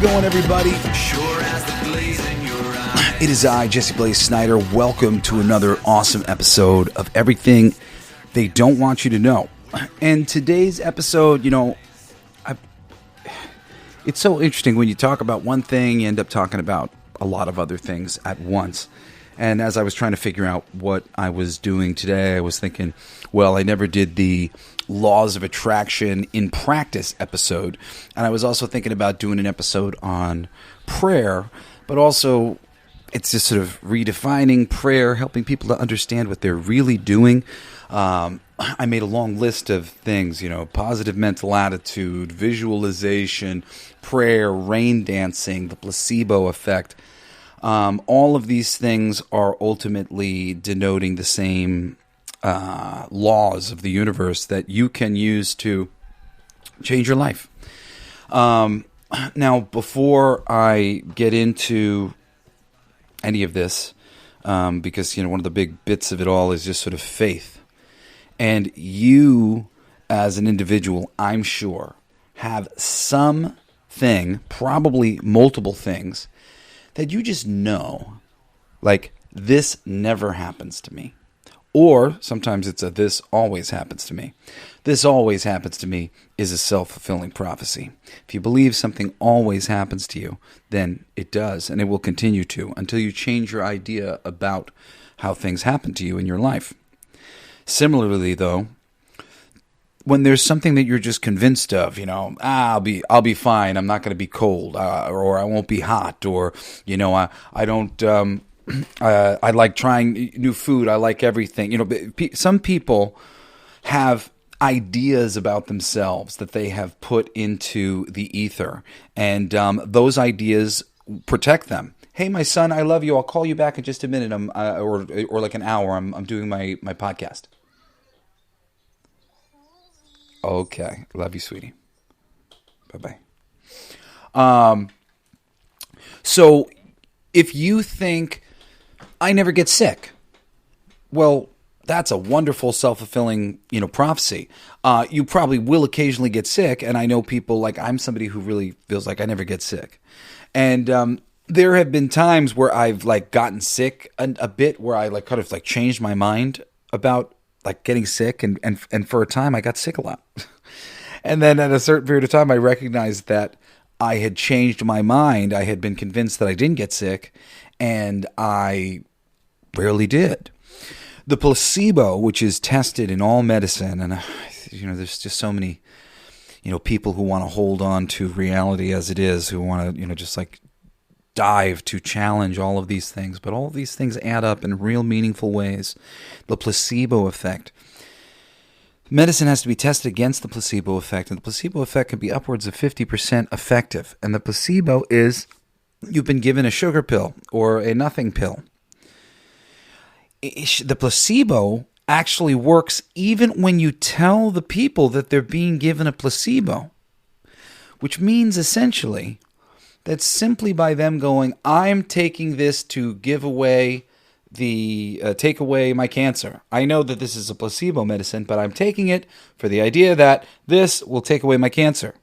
it going, everybody? It is I, Jesse Blaze Snider. Welcome to another awesome episode of Everything They Don't Want You to Know. And today's episode, it's so interesting when you talk about one thing, you end up talking about a lot of other things at once. And as I was trying to figure out what I was doing today, I was thinking, well, I never did the Laws of Attraction in Practice episode. And I was also thinking about doing an episode on prayer, but also it's just sort of redefining prayer, helping people to understand what they're really doing. I made a long list of things, positive mental attitude, visualization, prayer, rain dancing, the placebo effect. All of these things are ultimately denoting the same laws of the universe that you can use to change your life. Now, before I get into any of this, because one of the big bits of it all is just sort of faith. And you, as an individual, I'm sure, have something, probably multiple things, that you just know, like, this never happens to me. Or sometimes it's a this always happens to me. This always happens to me is a self-fulfilling prophecy. If you believe something always happens to you, then it does, and it will continue to until you change your idea about how things happen to you in your life. Similarly, though, when there's something that you're just convinced of, I'll be fine. I'm not going to be cold, or I won't be hot, or I don't. I like trying new food. I like everything. Some people have ideas about themselves that they have put into the ether, and those ideas protect them. Hey, my son, I love you. I'll call you back in just a minute. Or like an hour. I'm doing my podcast. Okay, love you, sweetie. Bye-bye. So if you think I never get sick, well, that's a wonderful self-fulfilling, prophecy. You probably will occasionally get sick, and I know people, like, I'm somebody who really feels like I never get sick. And there have been times where I've, gotten sick a bit, where I, kind of changed my mind about, getting sick, and for a time I got sick a lot. And then at a certain period of time, I recognized that I had changed my mind. I had been convinced that I didn't get sick, and I rarely did. The placebo, which is tested in all medicine, and there's just so many, people who want to hold on to reality as it is, who want to, just dive to challenge all of these things, but all of these things add up in real meaningful ways. The placebo effect. Medicine has to be tested against the placebo effect, and the placebo effect can be upwards of 50% effective. And the placebo is you've been given a sugar pill or a nothing pill. The placebo actually works even when you tell the people that they're being given a placebo, which means essentially that simply by them going, I'm taking this to give away take away my cancer. I know that this is a placebo medicine, but I'm taking it for the idea that this will take away my cancer.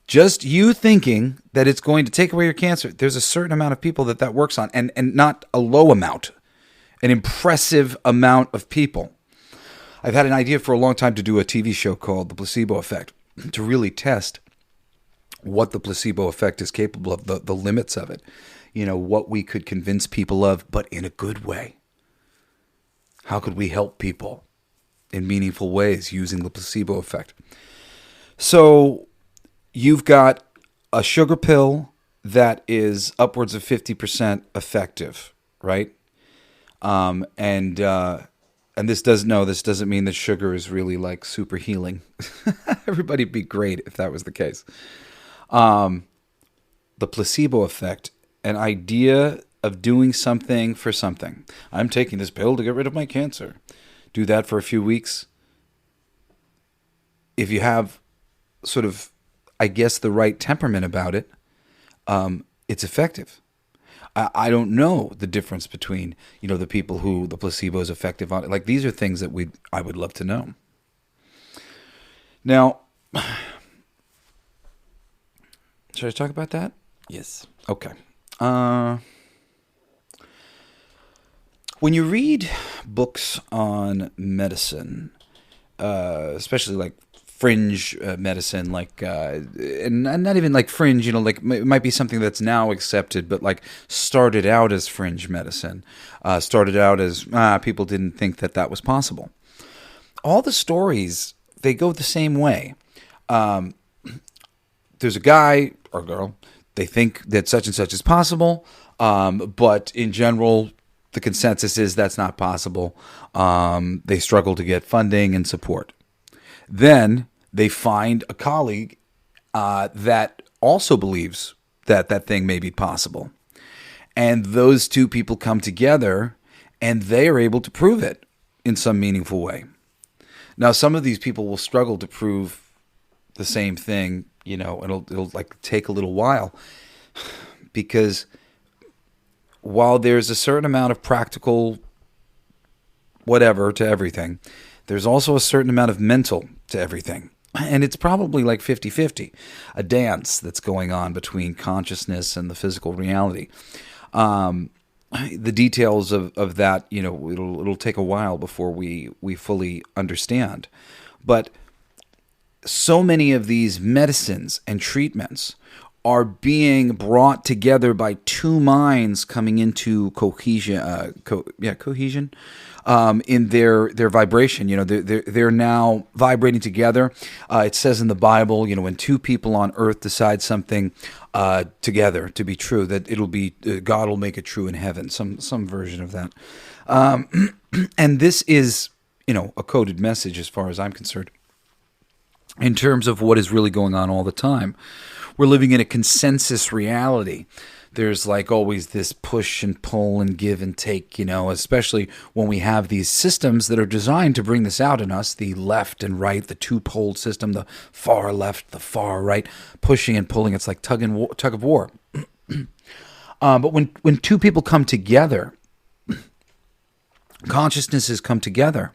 Just you thinking that it's going to take away your cancer, there's a certain amount of people that works on, and not a low amount, an impressive amount of people. I've had an idea for a long time to do a TV show called The Placebo Effect, to really test what the placebo effect is capable of, the limits of it, what we could convince people of, but in a good way. How could we help people in meaningful ways using the placebo effect? So you've got a sugar pill that is upwards of 50% effective, right? And this doesn't mean that sugar is really super healing. Everybody'd be great if that was the case. The placebo effect, an idea of doing something for something. I'm taking this pill to get rid of my cancer. Do that for a few weeks. If you have sort of, I guess, the right temperament about it, it's effective. I don't know the difference between, the people who the placebo is effective on. These are things that I would love to know. Now, Should I talk about that? Yes. Okay. When you read books on medicine, especially like fringe medicine, like and not even like fringe, like it might be something that's now accepted, but like started out as fringe medicine, started out as people didn't think that was possible. All the stories, they go the same way. There's a guy or girl, they think that such and such is possible, but in general, the consensus is that's not possible. They struggle to get funding and support. Then they find a colleague that also believes that thing may be possible. And those two people come together and they are able to prove it in some meaningful way. Now, some of these people will struggle to prove the same thing, it'll like take a little while, because while there's a certain amount of practical whatever to everything, there's also a certain amount of mental to everything. And it's probably like 50-50, a dance that's going on between consciousness and the physical reality. The details of that, it'll take a while before we fully understand. But so many of these medicines and treatments are being brought together by two minds coming into cohesion, cohesion in their vibration. They're now vibrating together. It says in the Bible, when two people on earth decide something together to be true, that it'll be God will make it true in heaven. Some version of that. And this is, a coded message as far as I'm concerned, in terms of what is really going on all the time. We're living in a consensus reality. There's like always this push and pull and give and take, especially when we have these systems that are designed to bring this out in us, the left and right, the two-poled system, the far left, the far right, pushing and pulling. It's like tug of war. But when two people come together, consciousnesses come together,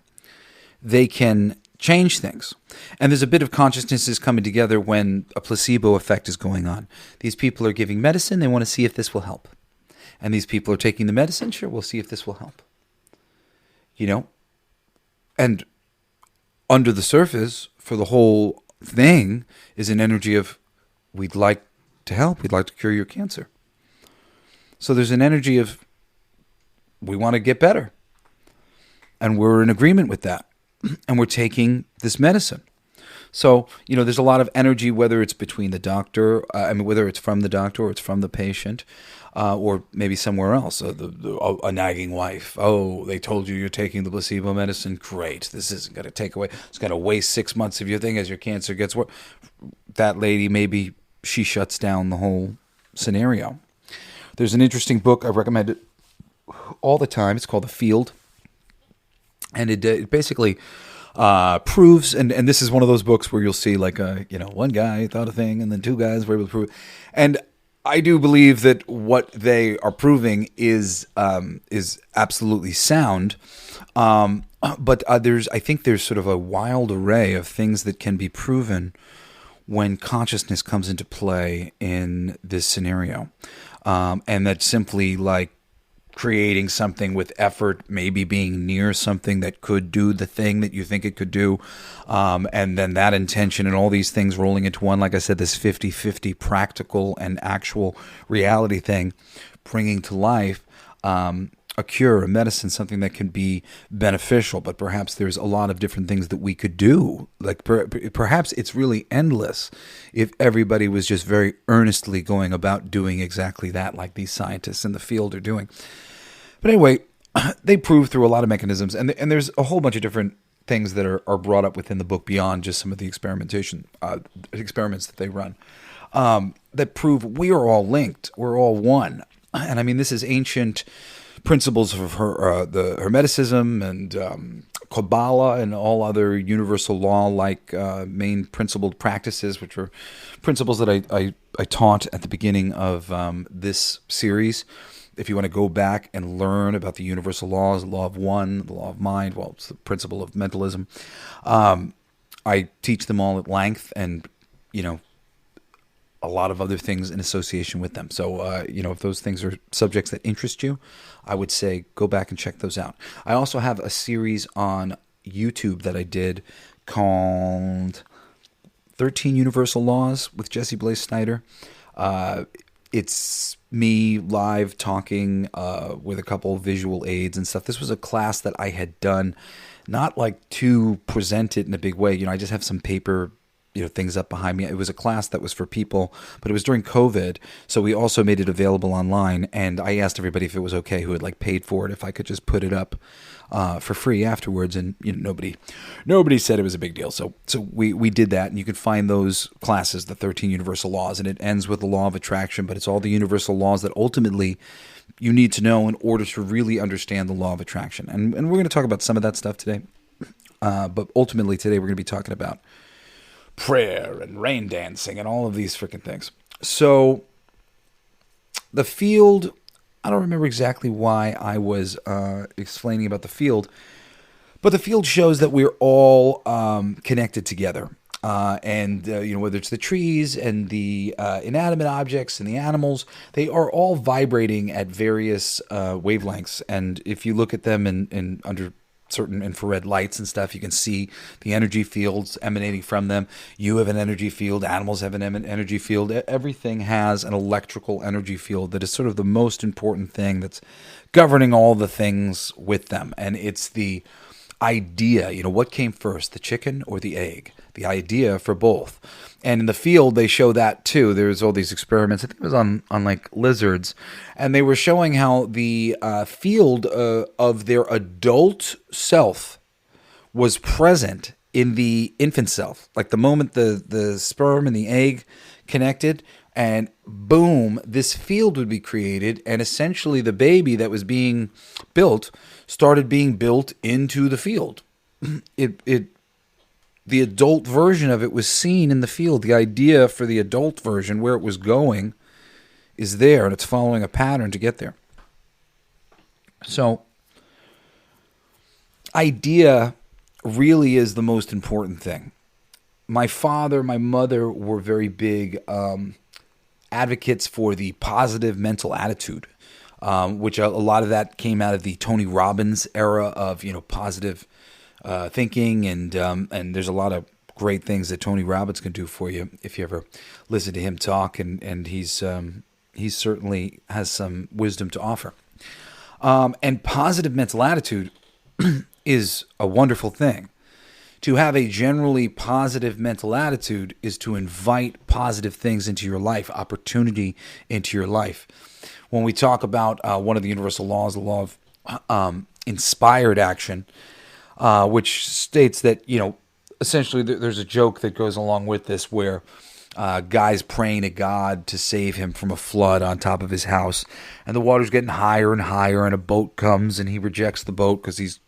they can change things. And there's a bit of consciousnesses coming together when a placebo effect is going on. These people are giving medicine. They want to see if this will help. And these people are taking the medicine. Sure, we'll see if this will help. And under the surface for the whole thing is an energy of, we'd like to help. We'd like to cure your cancer. So there's an energy of, we want to get better. And we're in agreement with that. And we're taking this medicine. So, there's a lot of energy, whether it's between the doctor, whether it's from the doctor or it's from the patient, or maybe somewhere else. A nagging wife. Oh, they told you you're taking the placebo medicine. Great. This isn't going to take away. It's going to waste 6 months of your thing as your cancer gets worse. That lady, maybe she shuts down the whole scenario. There's an interesting book I recommend it all the time. It's called The Field. And it basically proves, and this is one of those books where you'll see like one guy thought a thing and then two guys were able to prove it. And I do believe that what they are proving is absolutely sound. But I think there's sort of a wild array of things that can be proven when consciousness comes into play in this scenario. And that's simply like creating something with effort, maybe being near something that could do the thing that you think it could do, and then that intention and all these things rolling into one, like I said, this 50-50 practical and actual reality thing, bringing to life a cure, a medicine, something that can be beneficial. But perhaps there's a lot of different things that we could do. Like perhaps it's really endless if everybody was just very earnestly going about doing exactly that, like these scientists in the field are doing. But anyway, they prove through a lot of mechanisms, and there's a whole bunch of different things that are brought up within the book beyond just some of the experiments that they run, that prove we are all linked, we're all one. And this is ancient principles of the Hermeticism and Kabbalah and all other universal law-like main principled practices, which are principles that I taught at the beginning of this series. If you want to go back and learn about the universal laws, the law of one, the law of mind, well, it's the principle of mentalism. I teach them all at length, and a lot of other things in association with them. So, if those things are subjects that interest you, I would say go back and check those out. I also have a series on YouTube that I did called 13 Universal Laws with Jesse Blaze Snider. It's me live talking with a couple visual aids and stuff. This was a class that I had done, not like to present it in a big way. I just have some paper things up behind me. It was a class that was for people, but it was during COVID, so we also made it available online, and I asked everybody if it was okay who had paid for it, if I could just put it up for free afterwards, and nobody said it was a big deal. So we did that, and you can find those classes, the 13 Universal Laws, and it ends with the law of attraction, but it's all the universal laws that ultimately you need to know in order to really understand the law of attraction. And we're going to talk about some of that stuff today, but ultimately today we're going to be talking about prayer and rain dancing and all of these freaking things. So the field, I don't remember exactly why I was explaining about the field, but the field shows that we're all connected together. And whether it's the trees and the inanimate objects and the animals, they are all vibrating at various wavelengths. And if you look at them in under certain infrared lights and stuff, you can see the energy fields emanating from them. You have an energy field. Animals have an energy field. Everything has an electrical energy field that is sort of the most important thing that's governing all the things with them. And it's the idea, what came first, the chicken or the egg? The idea for both. And in the field, they show that too. There's all these experiments. I think it was on lizards. And they were showing how the field of their adult self was present in the infant self. Like the moment the sperm and the egg connected, and boom, this field would be created. And essentially the baby that was being built started being built into the field. The adult version of it was seen in the field. The idea for the adult version, where it was going, is there, and it's following a pattern to get there. So, idea really is the most important thing. My father, my mother were very big advocates for the positive mental attitude, which a lot of that came out of the Tony Robbins era of positive thinking, and there's a lot of great things that Tony Robbins can do for you if you ever listen to him talk, and he certainly has some wisdom to offer. And positive mental attitude is a wonderful thing. To have a generally positive mental attitude is to invite positive things into your life, opportunity into your life. When we talk about one of the universal laws, the law of inspired action, which states that, essentially there's a joke that goes along with this where guy's praying to God to save him from a flood on top of his house, and the water's getting higher and higher, and a boat comes, and he rejects the boat because he's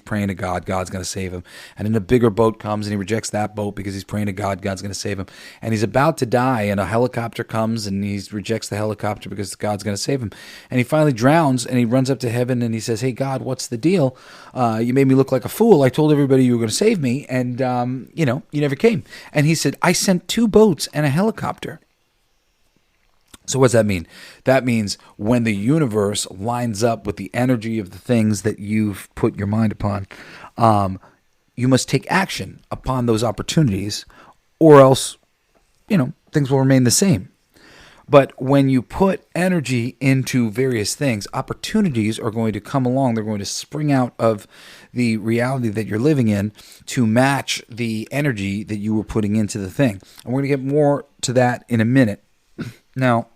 praying to God, God's going to save him. And then a bigger boat comes, and he rejects that boat because he's praying to God, God's going to save him. And he's about to die, and a helicopter comes, and he rejects the helicopter because God's going to save him. And he finally drowns, and he runs up to heaven, and he says, "Hey, God, what's the deal? You made me look like a fool. I told everybody you were going to save me, and, you never came." And he said, "I sent 2 boats and a helicopter." So what does that mean? That means when the universe lines up with the energy of the things that you've put your mind upon, you must take action upon those opportunities, or else, things will remain the same. But when you put energy into various things, opportunities are going to come along. They're going to spring out of the reality that you're living in to match the energy that you were putting into the thing. And we're going to get more to that in a minute. Now,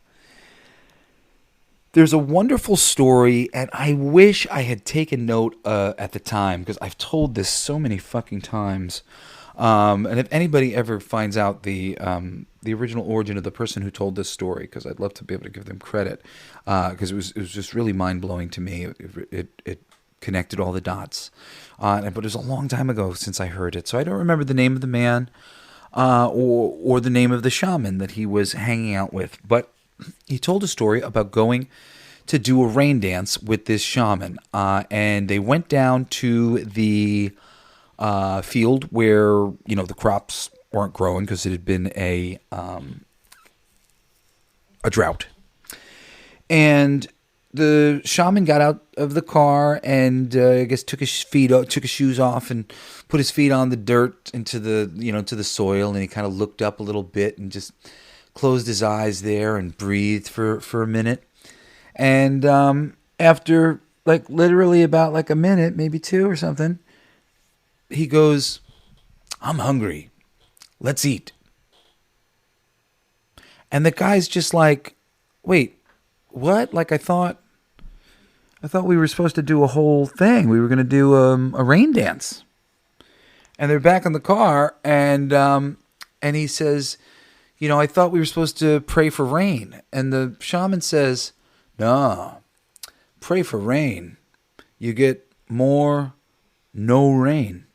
there's a wonderful story, and I wish I had taken note at the time, because I've told this so many fucking times. And if anybody ever finds out the original origin of the person who told this story, because I'd love to be able to give them credit, because it was just really mind-blowing to me. It connected all the dots. But it was a long time ago since I heard it, so I don't remember the name of the man or the name of the shaman that he was hanging out with. But he told a story about going to do a rain dance with this shaman, and they went down to the field where the crops weren't growing because it had been a a drought. And the shaman got out of the car and I guess took his shoes off and put his feet on the dirt into to the soil, and he kind of looked up a little bit and just closed his eyes there and breathed for a minute. And after like literally about like a minute, maybe two or something, he goes, "I'm hungry. Let's eat." And the guy's just like, "Wait, what? Like I thought we were supposed to do a whole thing. We were going to do a rain dance." And they're back in the car, and he says, "I thought we were supposed to pray for rain." And the shaman says, "No, pray for rain. You get no rain."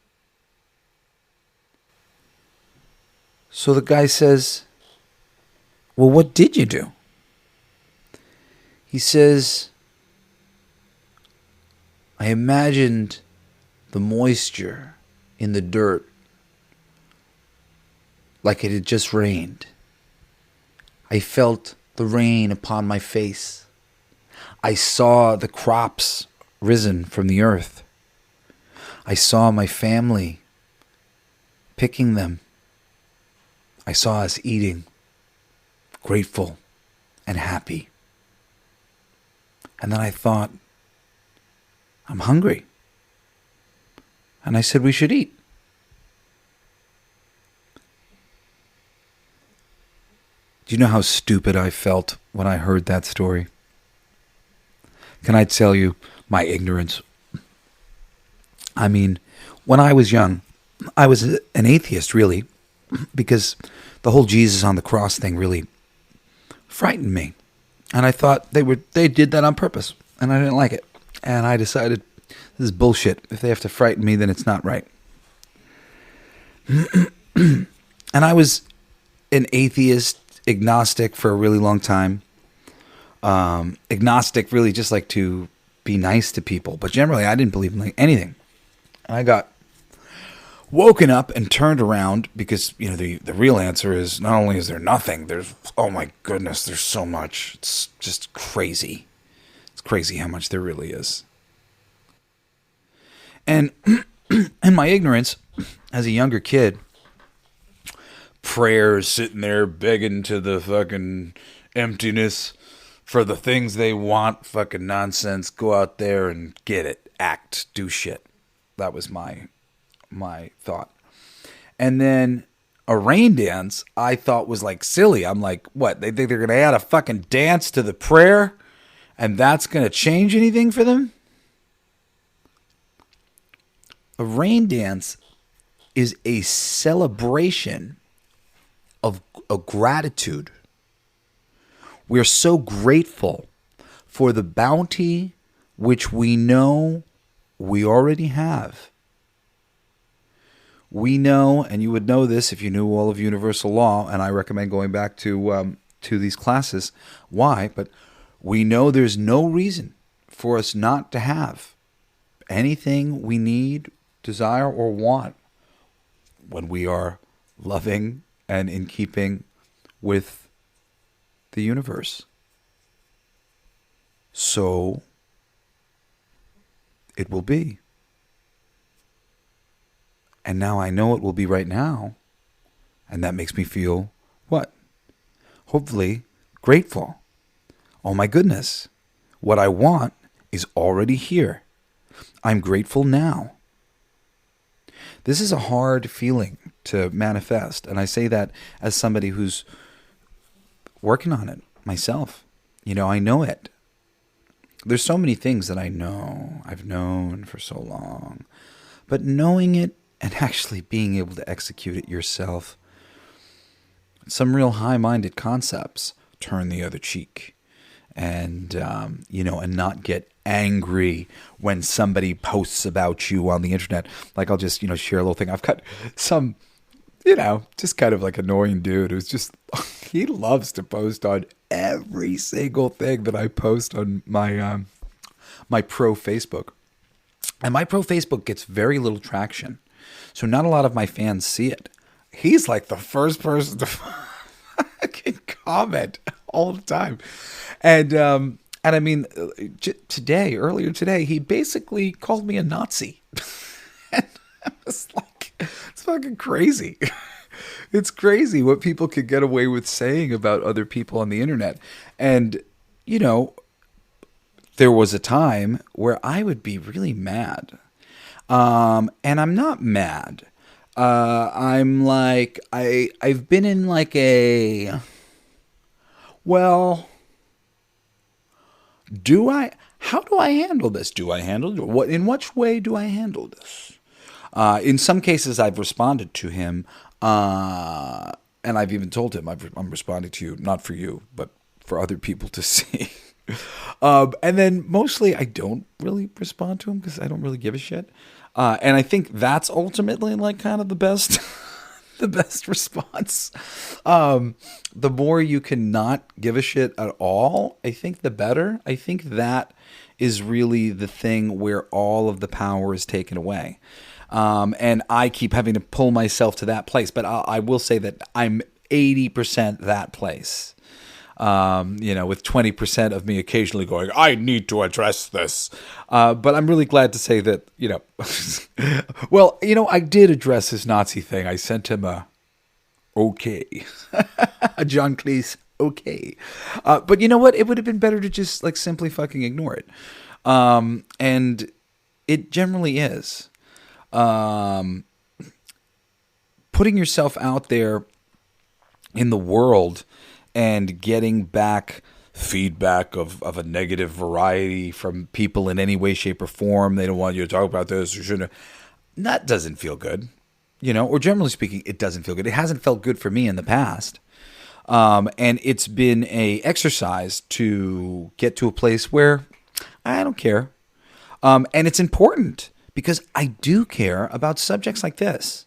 So the guy says, "Well, what did you do?" He says, "I imagined the moisture in the dirt like it had just rained. I felt the rain upon my face. I saw the crops risen from the earth. I saw my family picking them. I saw us eating, grateful and happy. And then I thought, I'm hungry. And I said we should eat." Do you know how stupid I felt when I heard that story? Can I tell you my ignorance? I mean, when I was young, I was an atheist, really, because the whole Jesus on the cross thing really frightened me. And I thought they did that on purpose, and I didn't like it. And I decided, this is bullshit. If they have to frighten me, then it's not right. And I was an atheist, agnostic for a really long time. Agnostic really just like to be nice to people. But generally, I didn't believe in like anything. I got woken up and turned around because, the real answer is not only is there nothing, there's, oh my goodness, there's so much. It's just crazy. It's crazy how much there really is. And in my ignorance, as a younger kid, prayers sitting there begging to the fucking emptiness for the things they want, fucking nonsense, go out there and get it, act, do shit. That was my thought. And then a rain dance I thought was like silly. I'm like, what? They think they're going to add a fucking dance to the prayer and that's going to change anything for them? A rain dance is a celebration of a gratitude. We are so grateful for the bounty which we know we already have. We know, and you would know this if you knew all of universal law, and I recommend going back to these classes. Why? But we know there's no reason for us not to have anything we need, desire, or want when we are loving and in keeping with the universe. So it will be. And now I know it will be right now. And that makes me feel what? Hopefully grateful. Oh my goodness. What I want is already here. I'm grateful now. This is a hard feeling to manifest. And I say that as somebody who's working on it myself. I know it. There's so many things that I know. I've known for so long. But knowing it and actually being able to execute it yourself, some real high-minded concepts, turn the other cheek, and and not get angry when somebody posts about you on the internet. Like I'll just share a little thing. I've got some just kind of like annoying dude who's just he loves to post on every single thing that I post on my my pro Facebook, and my pro Facebook gets very little traction. So not a lot of my fans see it. He's like the first person to fucking comment all the time. And I mean, earlier today, he basically called me a Nazi. And I was like, it's fucking crazy. It's crazy what people could get away with saying about other people on the internet. And, you know, there was a time where I would be really mad. And I'm not mad. I'm like, I've been in like a, well, how do I handle this? In which way do I handle this? In some cases, I've responded to him, and I've even told him I'm responding to you, not for you, but for other people to see. And then mostly I don't really respond to him because I don't really give a shit. And I think that's ultimately like kind of the best, the best response. The more you can not give a shit at all, I think the better. I think that is really the thing where all of the power is taken away. And I keep having to pull myself to that place. But I will say that I'm 80% that place. With 20% of me occasionally going, I need to address this. But I'm really glad to say that, well, I did address his Nazi thing. I sent him a okay. A John Cleese okay. But you know what? It would have been better to just like simply fucking ignore it. And it generally is. Putting yourself out there in the world and getting back feedback of a negative variety from people in any way, shape, or form. They don't want you to talk about this. You shouldn't. That doesn't feel good. Or generally speaking, it doesn't feel good. It hasn't felt good for me in the past. And it's been a exercise to get to a place where I don't care. And it's important because I do care about subjects like this.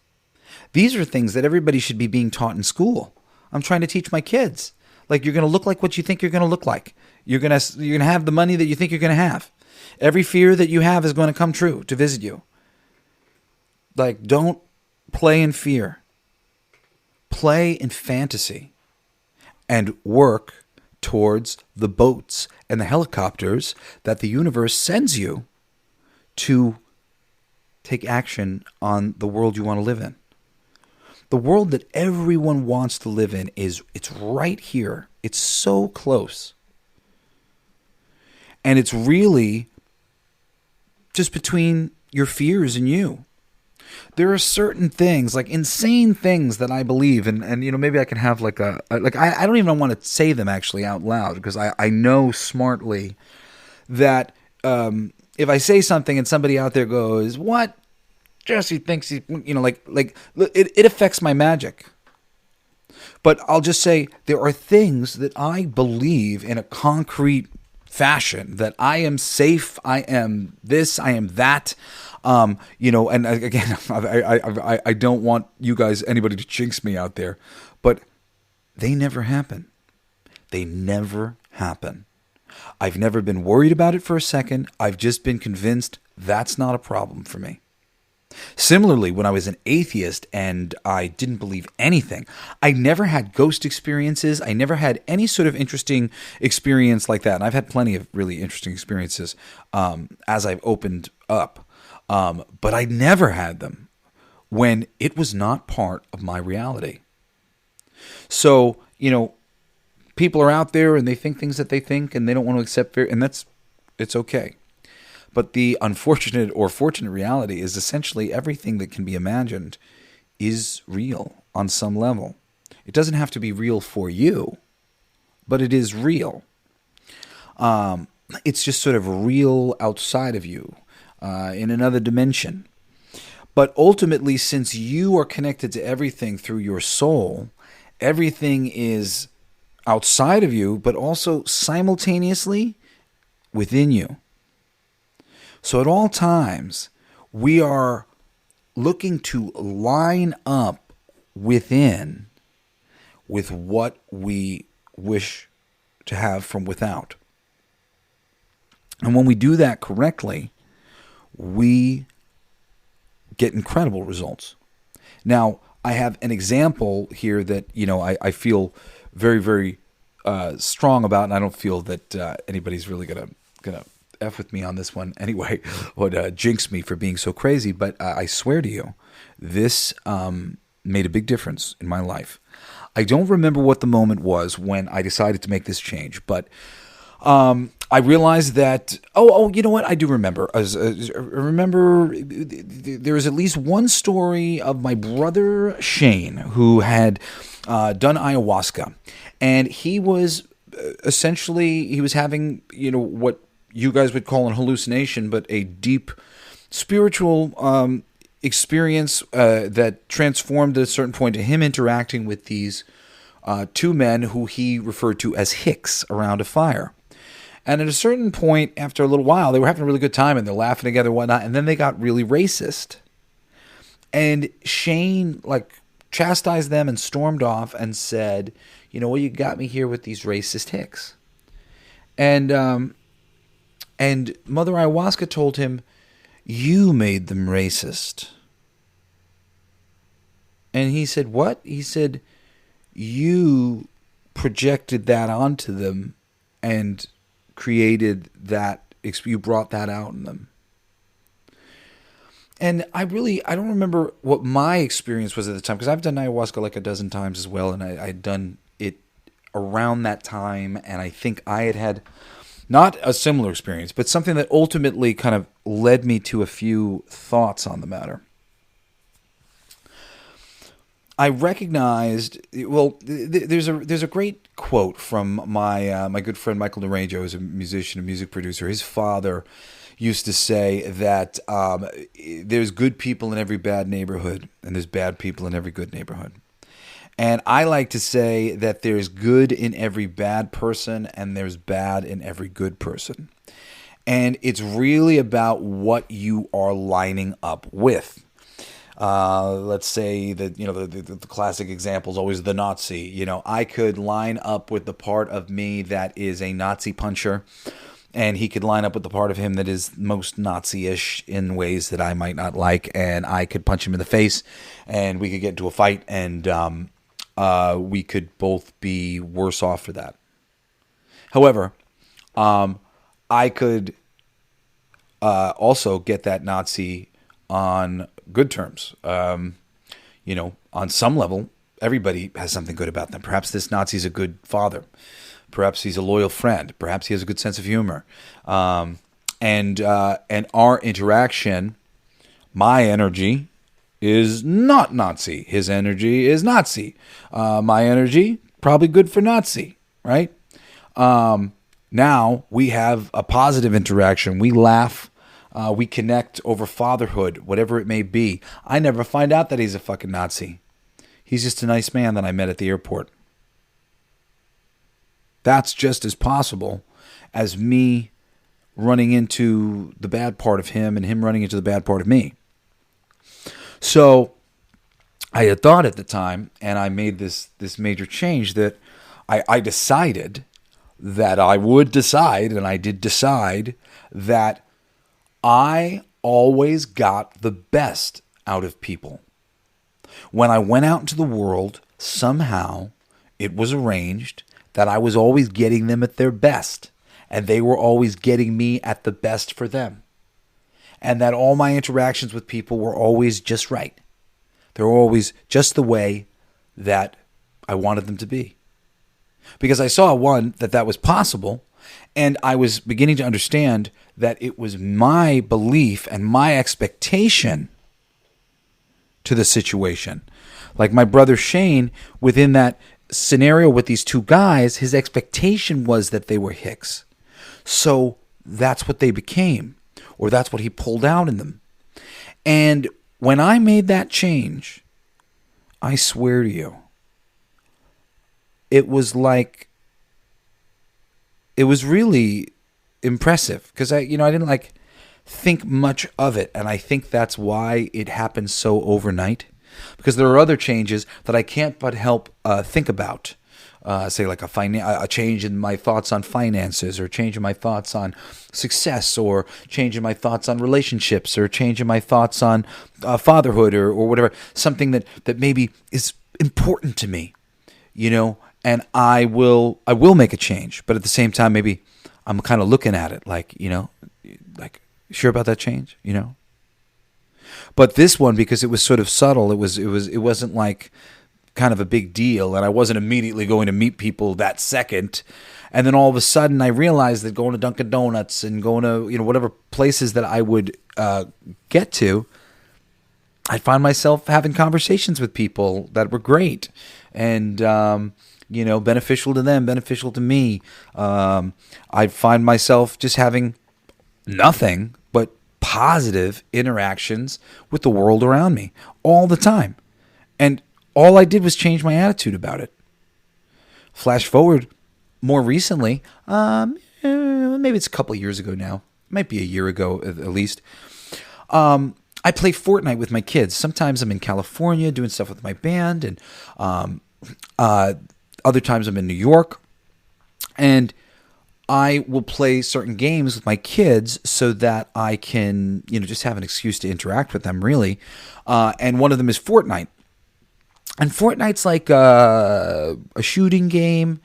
These are things that everybody should be being taught in school. I'm trying to teach my kids. Like, you're going to look like what you think you're going to look like. You're going to have the money that you think you're going to have. Every fear that you have is going to come true to visit you. Like, don't play in fear. Play in fantasy. And work towards the boats and the helicopters that the universe sends you to take action on the world you want to live in. The world that everyone wants to live in it's right here. It's so close. And it's really just between your fears and you. There are certain things, like insane things that I believe, and maybe I can have I don't even want to say them actually out loud because I know smartly that if I say something and somebody out there goes, "What? Jesse thinks he," it affects my magic. But I'll just say there are things that I believe in a concrete fashion, that I am safe, I am this, I am that. And again, I don't want anybody to jinx me out there, but they never happen. They never happen. I've never been worried about it for a second. I've just been convinced that's not a problem for me. Similarly, when I was an atheist and I didn't believe anything, I never had ghost experiences. I never had any sort of interesting experience like that. And I've had plenty of really interesting experiences as I've opened up. But I never had them when it was not part of my reality. So, people are out there and they think things that they think and they don't want to accept fear, and it's okay. But the unfortunate or fortunate reality is essentially everything that can be imagined is real on some level. It doesn't have to be real for you, but it is real. It's just sort of real outside of you, in another dimension. But ultimately, since you are connected to everything through your soul, everything is outside of you, but also simultaneously within you. So at all times, we are looking to line up within with what we wish to have from without. And when we do that correctly, we get incredible results. Now, I have an example here that, I feel very, very strong about, and I don't feel that anybody's really gonna F with me on this one anyway, would jinx me for being so crazy, but I swear to you, this made a big difference in my life. I don't remember what the moment was when I decided to make this change, but I realized that, you know what? I do remember. Remember, there was at least one story of my brother Shane who had done ayahuasca, and he was he was having, what you guys would call an hallucination, but a deep spiritual experience that transformed at a certain point to him interacting with these two men who he referred to as hicks around a fire. And at a certain point, after a little while, they were having a really good time and they're laughing together and whatnot, and then they got really racist. And Shane, chastised them and stormed off and said, well, you got me here with these racist hicks. And Mother Ayahuasca told him, you made them racist. And he said, what? He said, you projected that onto them and created that, you brought that out in them. And I don't remember what my experience was at the time, because I've done ayahuasca like a dozen times as well, and I'd done it around that time, and I think I had not a similar experience, but something that ultimately kind of led me to a few thoughts on the matter. I recognized, there's a great quote from my good friend Michael Naranjo, who's a musician, a music producer. His father used to say that there's good people in every bad neighborhood, and there's bad people in every good neighborhood. And I like to say that there's good in every bad person, and there's bad in every good person. And it's really about what you are lining up with. Let's say that, the classic example is always the Nazi. I could line up with the part of me that is a Nazi puncher, and he could line up with the part of him that is most Nazi-ish in ways that I might not like, and I could punch him in the face, and we could get into a fight, and we could both be worse off for that. However, I could also get that Nazi on good terms. On some level, everybody has something good about them. Perhaps this Nazi's a good father. Perhaps he's a loyal friend. Perhaps he has a good sense of humor. And our interaction, my energy is not Nazi. His energy is Nazi. My energy, probably good for Nazi, right? Now we have a positive interaction. We laugh. We connect over fatherhood, whatever it may be. I never find out that he's a fucking Nazi. He's just a nice man that I met at the airport. That's just as possible as me running into the bad part of him and him running into the bad part of me. So I had thought at the time, and I made this major change, that I decided that I would decide, and I did decide, that I always got the best out of people. When I went out into the world, somehow it was arranged that I was always getting them at their best, and they were always getting me at the best for them. And that all my interactions with people were always just right. They were always just the way that I wanted them to be. Because I saw, one, that was possible, and I was beginning to understand that it was my belief and my expectation to the situation. Like my brother Shane, within that scenario with these two guys, his expectation was that they were hicks. So that's what they became, or that's what he pulled out in them. And when I made that change, I swear to you, it was really impressive, because I didn't think much of it, and I think that's why it happened so overnight. Because there are other changes that I can't but help think about, say like a change in my thoughts on finances, or change in my thoughts on success, or change in my thoughts on relationships, or change in my thoughts on fatherhood, or whatever, something that maybe is important to me, and I will make a change. But at the same time, maybe I'm kind of looking at it like, like, sure about that change, But this one, because it was sort of subtle, it wasn't like kind of a big deal, and I wasn't immediately going to meet people that second. And then all of a sudden, I realized that going to Dunkin' Donuts and going to whatever places that I would get to, I'd find myself having conversations with people that were great and beneficial to them, beneficial to me. I'd find myself just having nothing but positive interactions with the world around me all the time, and all I did was change my attitude about it. Flash forward more recently, maybe it's a couple of years ago now. It might be a year ago at least. I play Fortnite with my kids. Sometimes I'm in California doing stuff with my band, and other times I'm in New York. And I will play certain games with my kids so that I can, just have an excuse to interact with them, really. And one of them is Fortnite. And Fortnite's like a shooting game.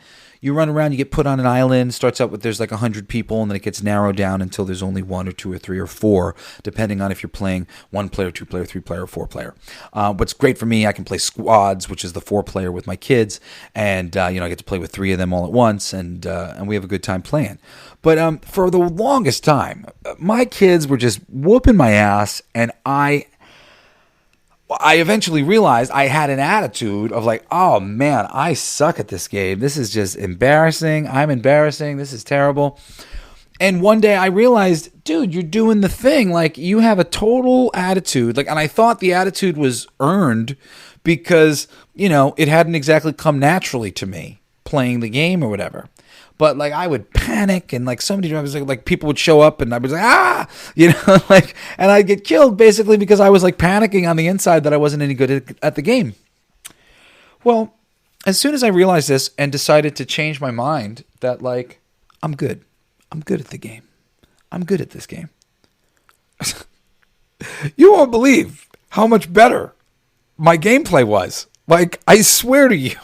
You run around, you get put on an island. Starts out with there's like 100 people, and then it gets narrowed down until there's only 1 or 2 or 3 or 4, depending on if you're playing 1 player, 2 player, 3 player, or 4 player. What's great for me, I can play squads, which is the 4 player with my kids, and I get to play with 3 of them all at once, and we have a good time playing. But for the longest time, my kids were just whooping my ass, and I eventually realized I had an attitude of like, oh man, I suck at this game. This is just embarrassing. I'm embarrassing. This is terrible. And one day I realized, dude, you're doing the thing. Like, you have a total attitude. Like, and I thought the attitude was earned because, it hadn't exactly come naturally to me playing the game or whatever. But like, I would panic, and like somebody was like people would show up, and I was like, and I'd get killed basically because I was like panicking on the inside that I wasn't any good at the game. Well, as soon as I realized this and decided to change my mind that like, I'm good at the game. I'm good at this game. You won't believe how much better my gameplay was. Like, I swear to you.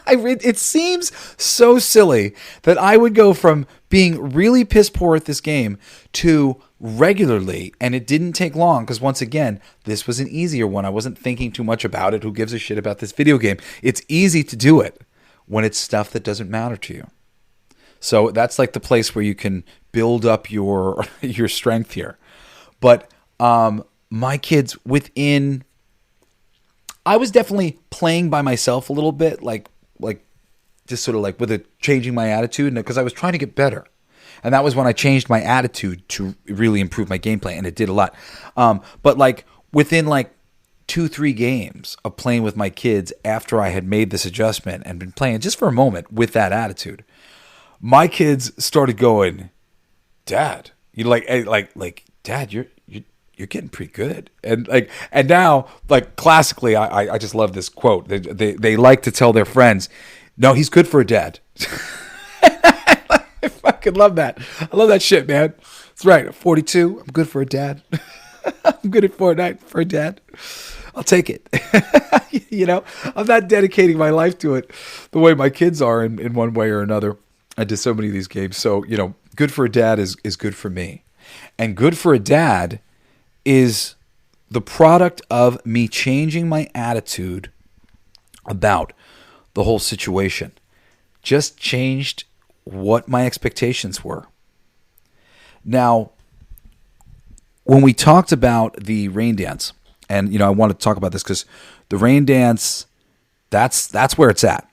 It seems so silly that I would go from being really piss poor at this game to regularly, and it didn't take long because, once again, this was an easier one. I wasn't thinking too much about it. Who gives a shit about this video game? It's easy to do it when it's stuff that doesn't matter to you. So that's like the place where you can build up your strength here. But my kids I was definitely playing by myself a little bit, like just sort of like with changing my attitude, because I was trying to get better. And that was when I changed my attitude to really improve my gameplay, and it did a lot. But like within like 2-3 games of playing with my kids after I had made this adjustment and been playing just for a moment with that attitude, my kids started going, "Dad, Dad, you're getting pretty good." And now, like, classically, I just love this quote. They like to tell their friends, "No, he's good for a dad." I fucking love that. I love that shit, man. That's right. At 42, I'm good for a dad. I'm good at Fortnite for a dad. I'll take it. I'm not dedicating my life to it the way my kids are in one way or another. I did so many of these games. So, good for a dad is good for me. And good for a dad is the product of me changing my attitude about the whole situation. Just changed what my expectations were. Now, when we talked about the rain dance, and I want to talk about this because the rain dance, that's where it's at.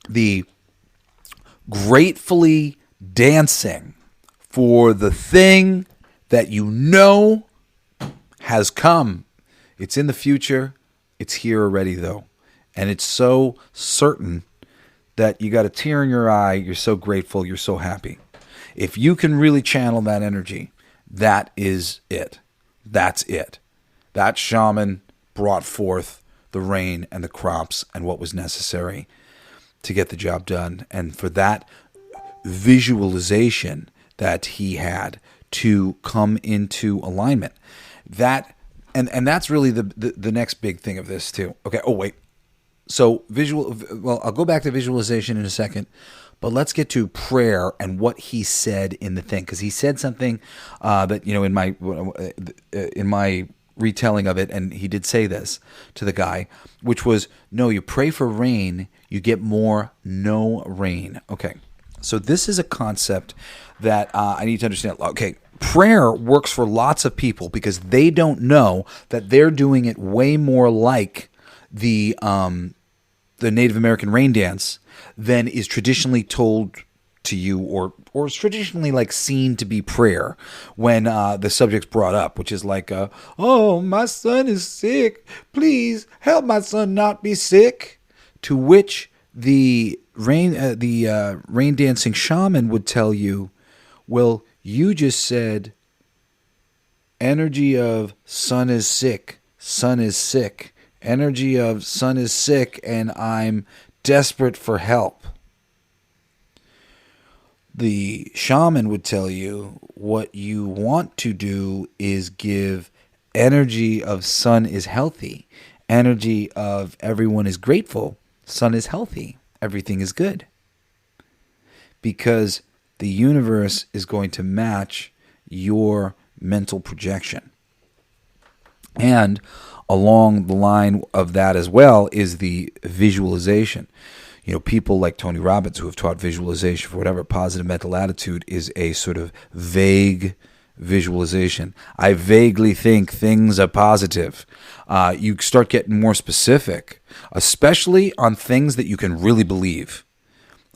The gratefully dancing for the thing that has come. It's in the future. It's here already, though. And it's so certain that you got a tear in your eye. You're so grateful. You're so happy. If you can really channel that energy, that is it. That's it. That shaman brought forth the rain and the crops and what was necessary to get the job done. And for that visualization that he had to come into alignment, and that's really the next big thing of this too. Okay. Oh, wait. So well, I'll go back to visualization in a second, but let's get to prayer and what he said in the thing, because he said something that in my retelling of it, and he did say this to the guy, which was, no, you pray for rain, you get more no rain. Okay, so this is a concept that I need to understand. Okay, prayer works for lots of people because they don't know that they're doing it way more like the Native American rain dance than is traditionally told to you, or is traditionally like seen to be prayer when the subject's brought up, which is like, oh, my son is sick, please help my son not be sick. To which the rain dancing shaman would tell you, well, you just said energy of son is sick, son is sick. Energy of son is sick, and I'm desperate for help. The shaman would tell you what you want to do is give energy of son is healthy, energy of everyone is grateful, son is healthy, everything is good. Because the universe is going to match your mental projection. And along the line of that as well is the visualization. You know, people like Tony Robbins who have taught visualization for whatever, positive mental attitude is a sort of vague visualization. I vaguely think things are positive. You start getting more specific, especially on things that you can really believe.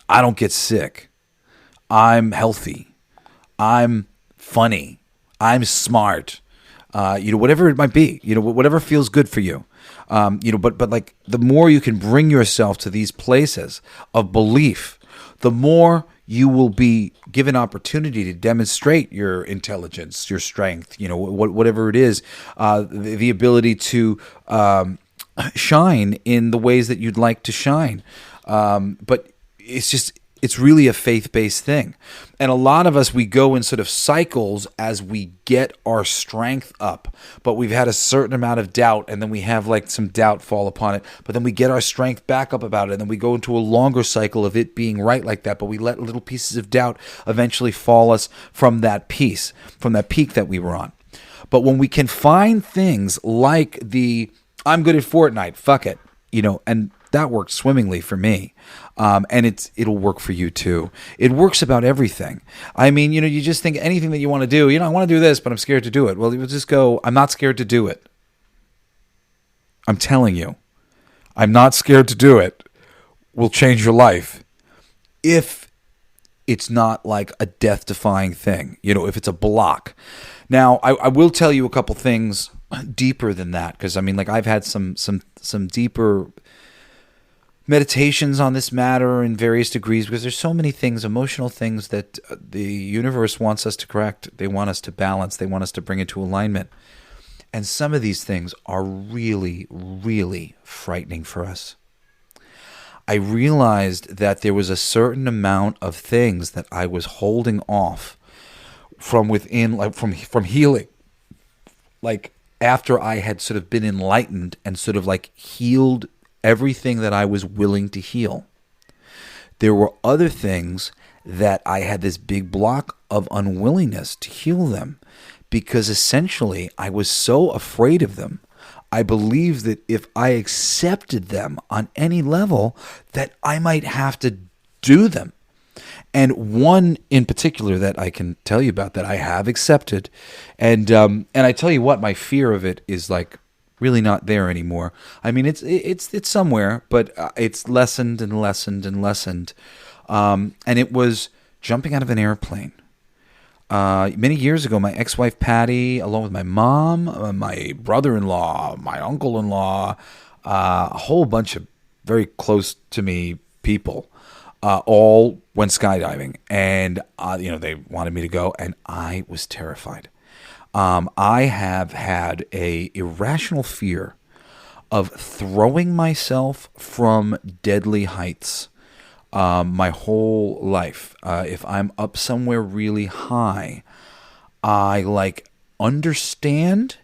I don't get sick. I'm healthy. I'm funny. I'm smart. Whatever it might be, whatever feels good for you, but like the more you can bring yourself to these places of belief, the more you will be given opportunity to demonstrate your intelligence, your strength, whatever it is, the ability to shine in the ways that you'd like to shine. But it's really a faith-based thing. And a lot of us, we go in sort of cycles as we get our strength up. But we've had a certain amount of doubt, and then we have like some doubt fall upon it. But then we get our strength back up about it, and then we go into a longer cycle of it being right like that. But we let little pieces of doubt eventually fall us from that piece, from that peak that we were on. But when we can find things like I'm good at Fortnite, fuck it, and that works swimmingly for me. And it'll work for you too. It works about everything. I mean, you just think anything that you want to do, I want to do this, but I'm scared to do it. Well, you just go, I'm not scared to do it. I'm telling you, I'm not scared to do it. Will change your life. If it's not like a death-defying thing, if it's a block. Now, I will tell you a couple things deeper than that, because I mean, like I've had some deeper meditations on this matter in various degrees, because there's so many things, emotional things that the universe wants us to correct. They want us to balance. They want us to bring into alignment. And some of these things are really, really frightening for us. I realized that there was a certain amount of things that I was holding off from within, like from healing. Like after I had sort of been enlightened and sort of like healed everything that I was willing to heal, there were other things that I had this big block of unwillingness to heal them, because essentially I was so afraid of them. I believed that if I accepted them on any level, that I might have to do them. And one in particular that I can tell you about that I have accepted, and I tell you what, my fear of it is like really not there anymore. I mean, it's somewhere, but it's lessened and lessened and lessened. And it was jumping out of an airplane. Many years ago, my ex-wife Patty, along with my mom, my brother-in-law, my uncle-in-law, a whole bunch of very close to me people, all went skydiving, and they wanted me to go, and I was terrified. I have had a irrational fear of throwing myself from deadly heights my whole life. If I'm up somewhere really high, I understand.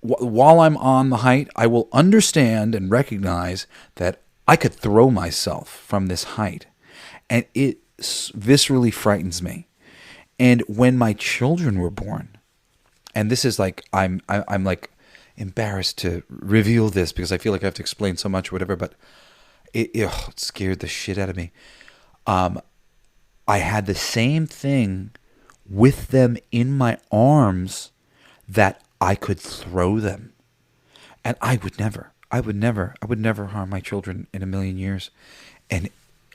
While I'm on the height, I will understand and recognize that I could throw myself from this height, and it viscerally frightens me. And when my children were born, and this is like I'm like embarrassed to reveal this because I feel like I have to explain so much or whatever, but it scared the shit out of me. I had the same thing with them in my arms, that I could throw them. And I would never harm my children in a million years. And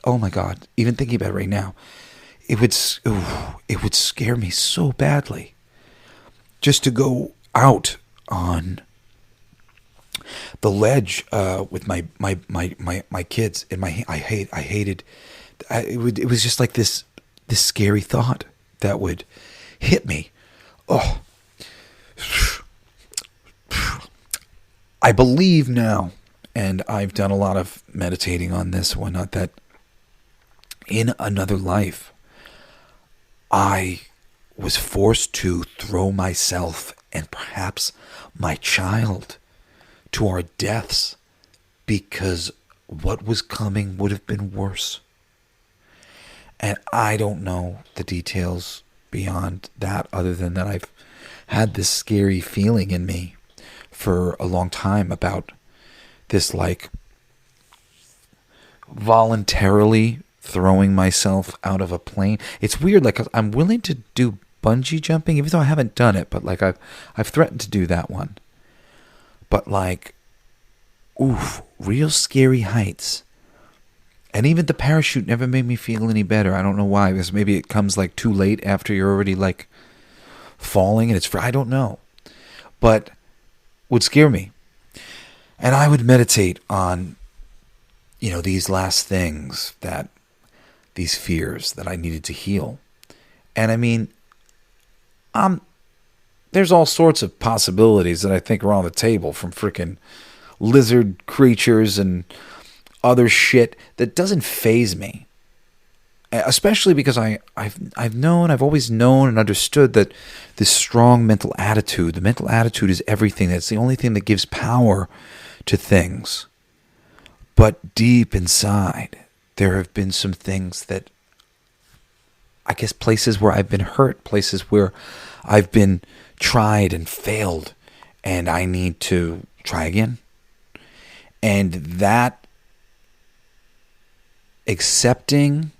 oh my God, even thinking about it right now, it would scare me so badly just to go out on the ledge with my kids. And I hated. It was just like this scary thought that would hit me. Oh, I believe now, and I've done a lot of meditating on this one, not that in another life, I was forced to throw myself and perhaps my child to our deaths because what was coming would have been worse. And I don't know the details beyond that, other than that I've had this scary feeling in me for a long time about this, like, voluntarily throwing myself out of a plane. It's weird, like, I'm willing to do bungee jumping, even though I haven't done it, but like I've threatened to do that one. But like, oof, real scary heights. And even the parachute never made me feel any better. I don't know why, because maybe it comes like too late after you're already like falling and it's I don't know. But would scare me. And I would meditate on, these last things, these fears that I needed to heal. And I mean, there's all sorts of possibilities that I think are on the table, from freaking lizard creatures and other shit that doesn't faze me. Especially because I've always known and understood that this strong mental attitude, the mental attitude is everything. That's the only thing that gives power to things. But deep inside, there have been some things that, I guess, places where I've been hurt, places where I've been tried and failed, and I need to try again. And that accepting,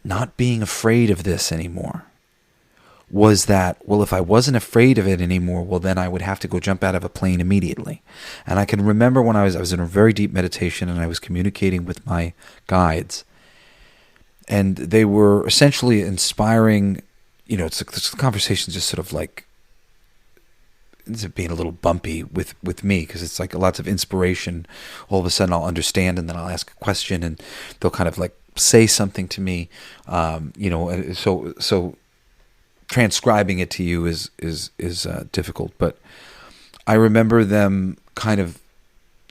not being afraid of this anymore, was that, well, if I wasn't afraid of it anymore, well, then I would have to go jump out of a plane immediately. And I can remember when I was in a very deep meditation and I was communicating with my guides, and they were essentially inspiring, it's the conversation just sort of like, ends up being a little bumpy with me, because it's like lots of inspiration. All of a sudden I'll understand, and then I'll ask a question and they'll kind of like say something to me, so transcribing it to you is difficult. But I remember them kind of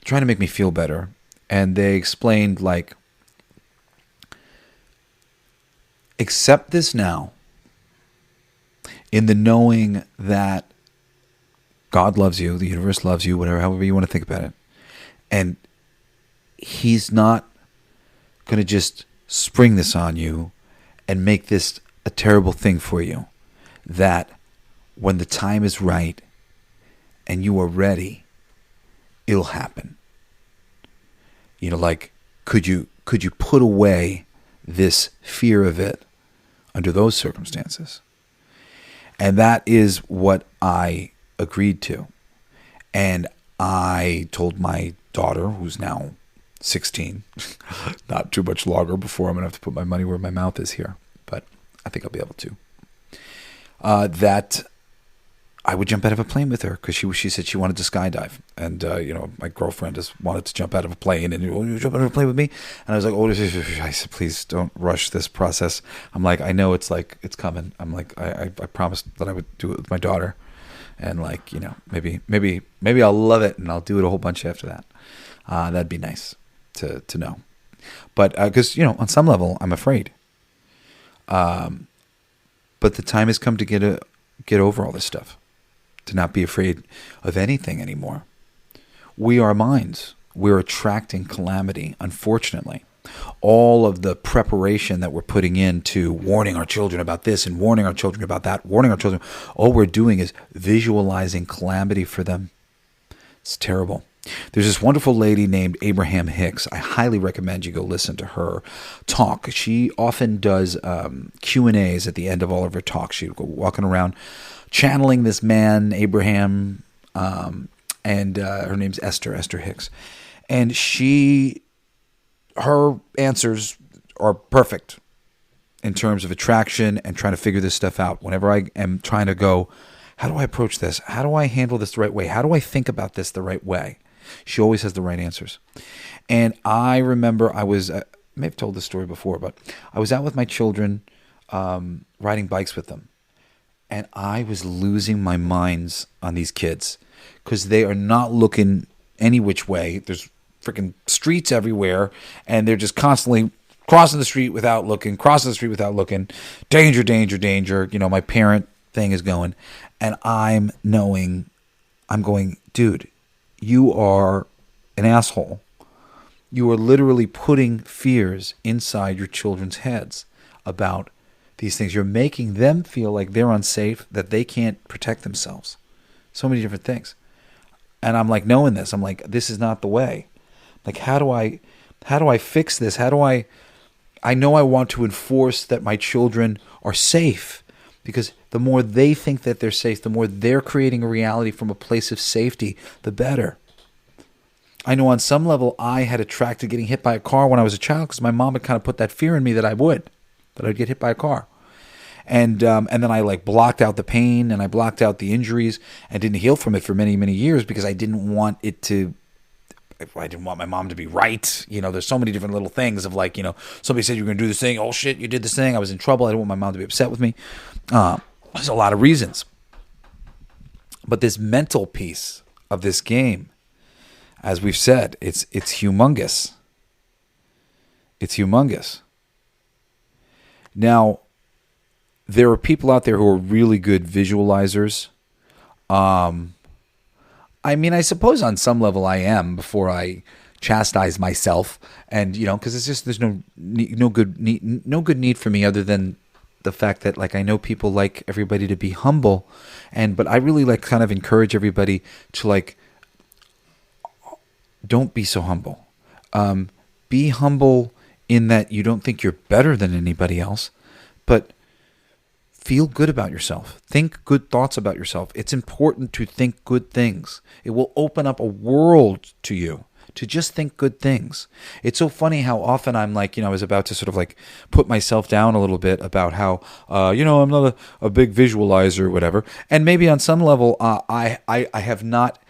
trying to make me feel better, and they explained, like, accept this now in the knowing that God loves you, the universe loves you, however you want to think about it. And he's not going to just spring this on you and make this a terrible thing for you. That when the time is right and you are ready, it'll happen. Like, could you put away this fear of it under those circumstances? And that is what I agreed to. And I told my daughter, who's now 16, not too much longer before I'm going to have to put my money where my mouth is here, but I think I'll be able to, that I would jump out of a plane with her, because she said she wanted to skydive. And, my girlfriend just wanted to jump out of a plane, and, you jump out of a plane with me? And I was like, I said, please don't rush this process. I'm like, I know it's coming. I'm like, I promised that I would do it with my daughter. And like, maybe I'll love it and I'll do it a whole bunch after that. That'd be nice to know. But, cause on some level I'm afraid. But the time has come to get over all this stuff, to not be afraid of anything anymore. we are minds. We're attracting calamity, unfortunately. All of the preparation that we're putting into warning our children about this and warning our children about that, warning our children, all we're doing is visualizing calamity for them. It's terrible. There's this wonderful lady named Abraham Hicks. I highly recommend you go listen to her talk. She often does Q&As at the end of all of her talks. She'll go walking around channeling this man, Abraham, and her name's Esther Hicks. And her answers are perfect in terms of attraction and trying to figure this stuff out. Whenever I am trying to go, how do I approach this? How do I handle this the right way? How do I think about this the right way? She always has the right answers. And I remember I may have told this story before, but I was out with my children riding bikes with them. And I was losing my minds on these kids because they are not looking any which way. There's freaking streets everywhere, and they're just constantly crossing the street without looking, danger, danger, danger. My parent thing is going, and I'm going, dude, you are an asshole. You are literally putting fears inside your children's heads about these things. You're making them feel like they're unsafe, that they can't protect themselves. So many different things. And I'm like, knowing this, I'm like, this is not the way. Like, how do I fix this? I know I want to enforce that my children are safe, because the more they think that they're safe, the more they're creating a reality from a place of safety, the better. I know on some level I had attracted getting hit by a car when I was a child because my mom had kind of put that fear in me that I'd get hit by a car. And then I blocked out the pain and I blocked out the injuries and didn't heal from it for many, many years because I didn't want my mom to be right. There's so many different little things of somebody said you were going to do this thing. Oh shit, you did this thing. I was in trouble. I didn't want my mom to be upset with me. There's a lot of reasons. But this mental piece of this game, as we've said, it's humongous. It's humongous. Now, there are people out there who are really good visualizers. I suppose on some level I am before I chastise myself, and because it's just there's no good need for me other than the fact that I know people like everybody to be humble, but I really kind of encourage everybody to don't be so humble. Be humble in that you don't think you're better than anybody else, but feel good about yourself. Think good thoughts about yourself. It's important to think good things. It will open up a world to you to just think good things. It's so funny how often I'm I was about to sort of put myself down a little bit about how, I'm not a big visualizer or whatever. And maybe on some level, I have not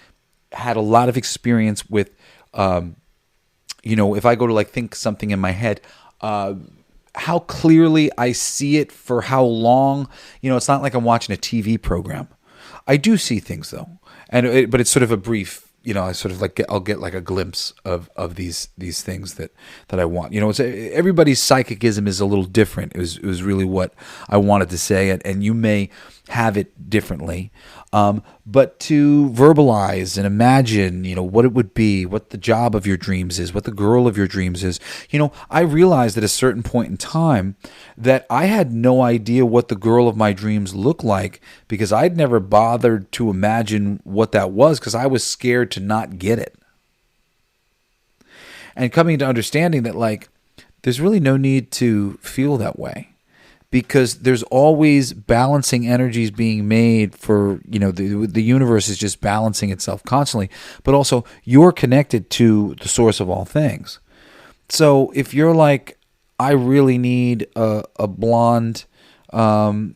had a lot of experience with, if I go to think something in my head, how clearly I see it for how long. It's not like I'm watching a TV program. I do see things though, but it's sort of a brief. I sort of I'll get a glimpse of these things that I want. It's everybody's psychicism is a little different. It was really what I wanted to say, and you may have it differently. But to verbalize and imagine, what it would be, what the job of your dreams is, what the girl of your dreams is. I realized at a certain point in time that I had no idea what the girl of my dreams looked like because I'd never bothered to imagine what that was because I was scared to not get it. And coming to understanding that there's really no need to feel that way. Because there's always balancing energies being made for, the universe is just balancing itself constantly. But also, you're connected to the source of all things. So if you're I really need a blonde, who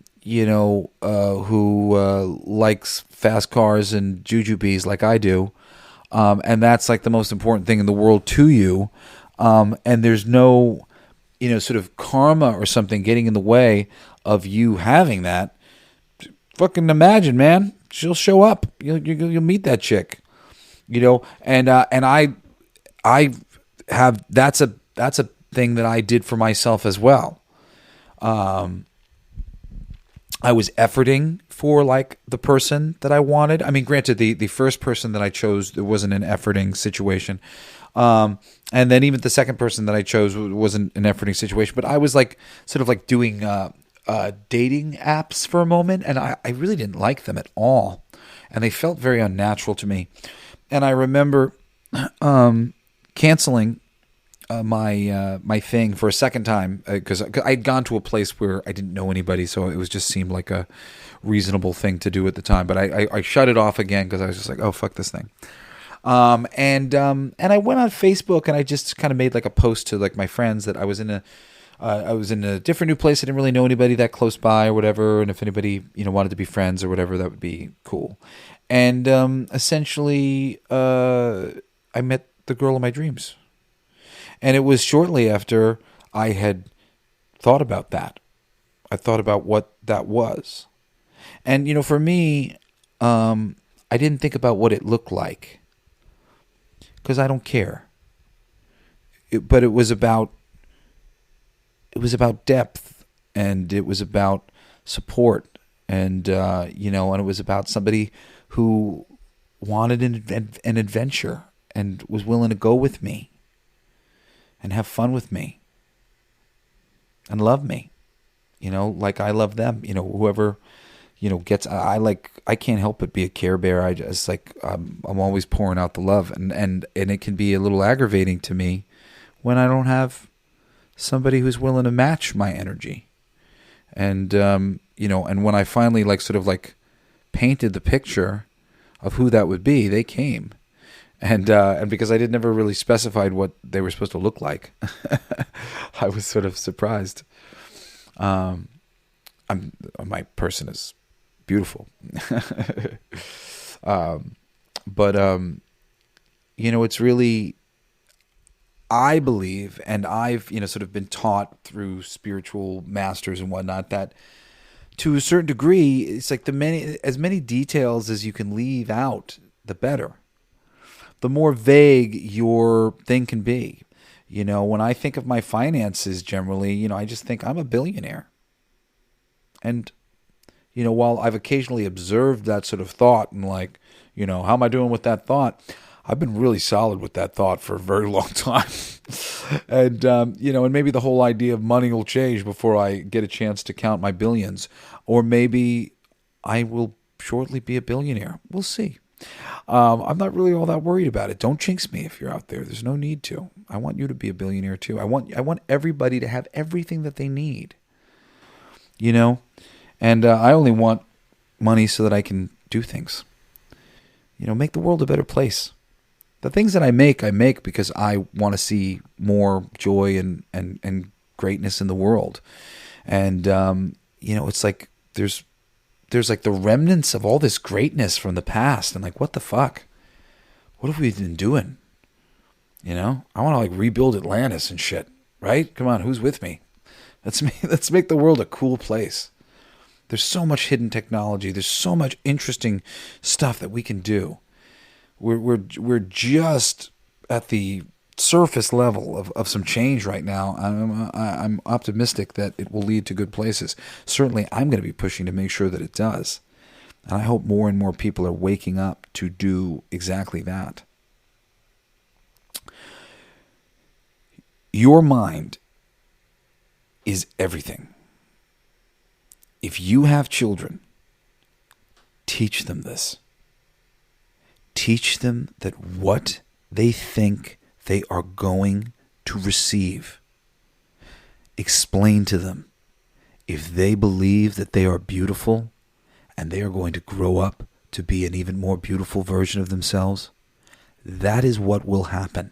likes fast cars and jujubes like I do, and that's the most important thing in the world to you, and there's no sort of karma or something getting in the way of you having that, fucking imagine, man. She'll show up. You'll meet that chick, and I have that's a thing that I did for myself as well. I was efforting for like the person that I wanted. I mean, granted, the first person that I chose, there wasn't an efforting situation. And then even the second person that I chose wasn't an efforting situation, but I was like sort of like doing dating apps for a moment, and I really didn't like them at all, and they felt very unnatural to me. And I remember canceling my thing for a second time because I'd gone to a place where I didn't know anybody, so it was just seemed like a reasonable thing to do at the time. But I shut it off again because I was just like, oh, fuck this thing. And I went on Facebook and I just kind of made like a post to like my friends that I was in a different new place. I didn't really know anybody that close by or whatever. And if anybody, wanted to be friends or whatever, that would be cool. And, essentially, I met the girl of my dreams. And it was shortly after I had thought about that. I thought about what that was. And, for me, I didn't think about what it looked like. Because I don't care. But it was about depth, and it was about support, and and it was about somebody who wanted an adventure and was willing to go with me and have fun with me and love me, like I love them. Whoever gets, I can't help but be a Care Bear. I just like, I'm always pouring out the love, and it can be a little aggravating to me when I don't have somebody who's willing to match my energy. And, and when I finally painted the picture of who that would be, they came. And because I never really specified what they were supposed to look like, I was sort of surprised. My person is beautiful. But it's really, I believe, and I've, sort of been taught through spiritual masters and whatnot, that to a certain degree, it's like as many details as you can leave out, the better. The more vague your thing can be. When I think of my finances generally, I just think I'm a billionaire. And, while I've occasionally observed that sort of thought and how am I doing with that thought? I've been really solid with that thought for a very long time. And, and maybe the whole idea of money will change before I get a chance to count my billions. Or maybe I will shortly be a billionaire. We'll see. I'm not really all that worried about it. Don't jinx me if you're out there. There's no need to. I want you to be a billionaire too. I want everybody to have everything that they need. And I only want money so that I can do things. Make the world a better place. The things that I make because I want to see more joy and greatness in the world. And, it's like there's like the remnants of all this greatness from the past. And what the fuck? What have we been doing? I want to rebuild Atlantis and shit, right? Come on, who's with me? Let's make the world a cool place. There's so much hidden technology. There's so much interesting stuff that we can do. We're just at the surface level of some change right now. I'm optimistic that it will lead to good places. Certainly, I'm going to be pushing to make sure that it does. And I hope more and more people are waking up to do exactly that. Your mind is everything. If you have children, teach them this. Teach them that what they think they are going to receive. Explain to them, if they believe that they are beautiful and they are going to grow up to be an even more beautiful version of themselves, that is what will happen.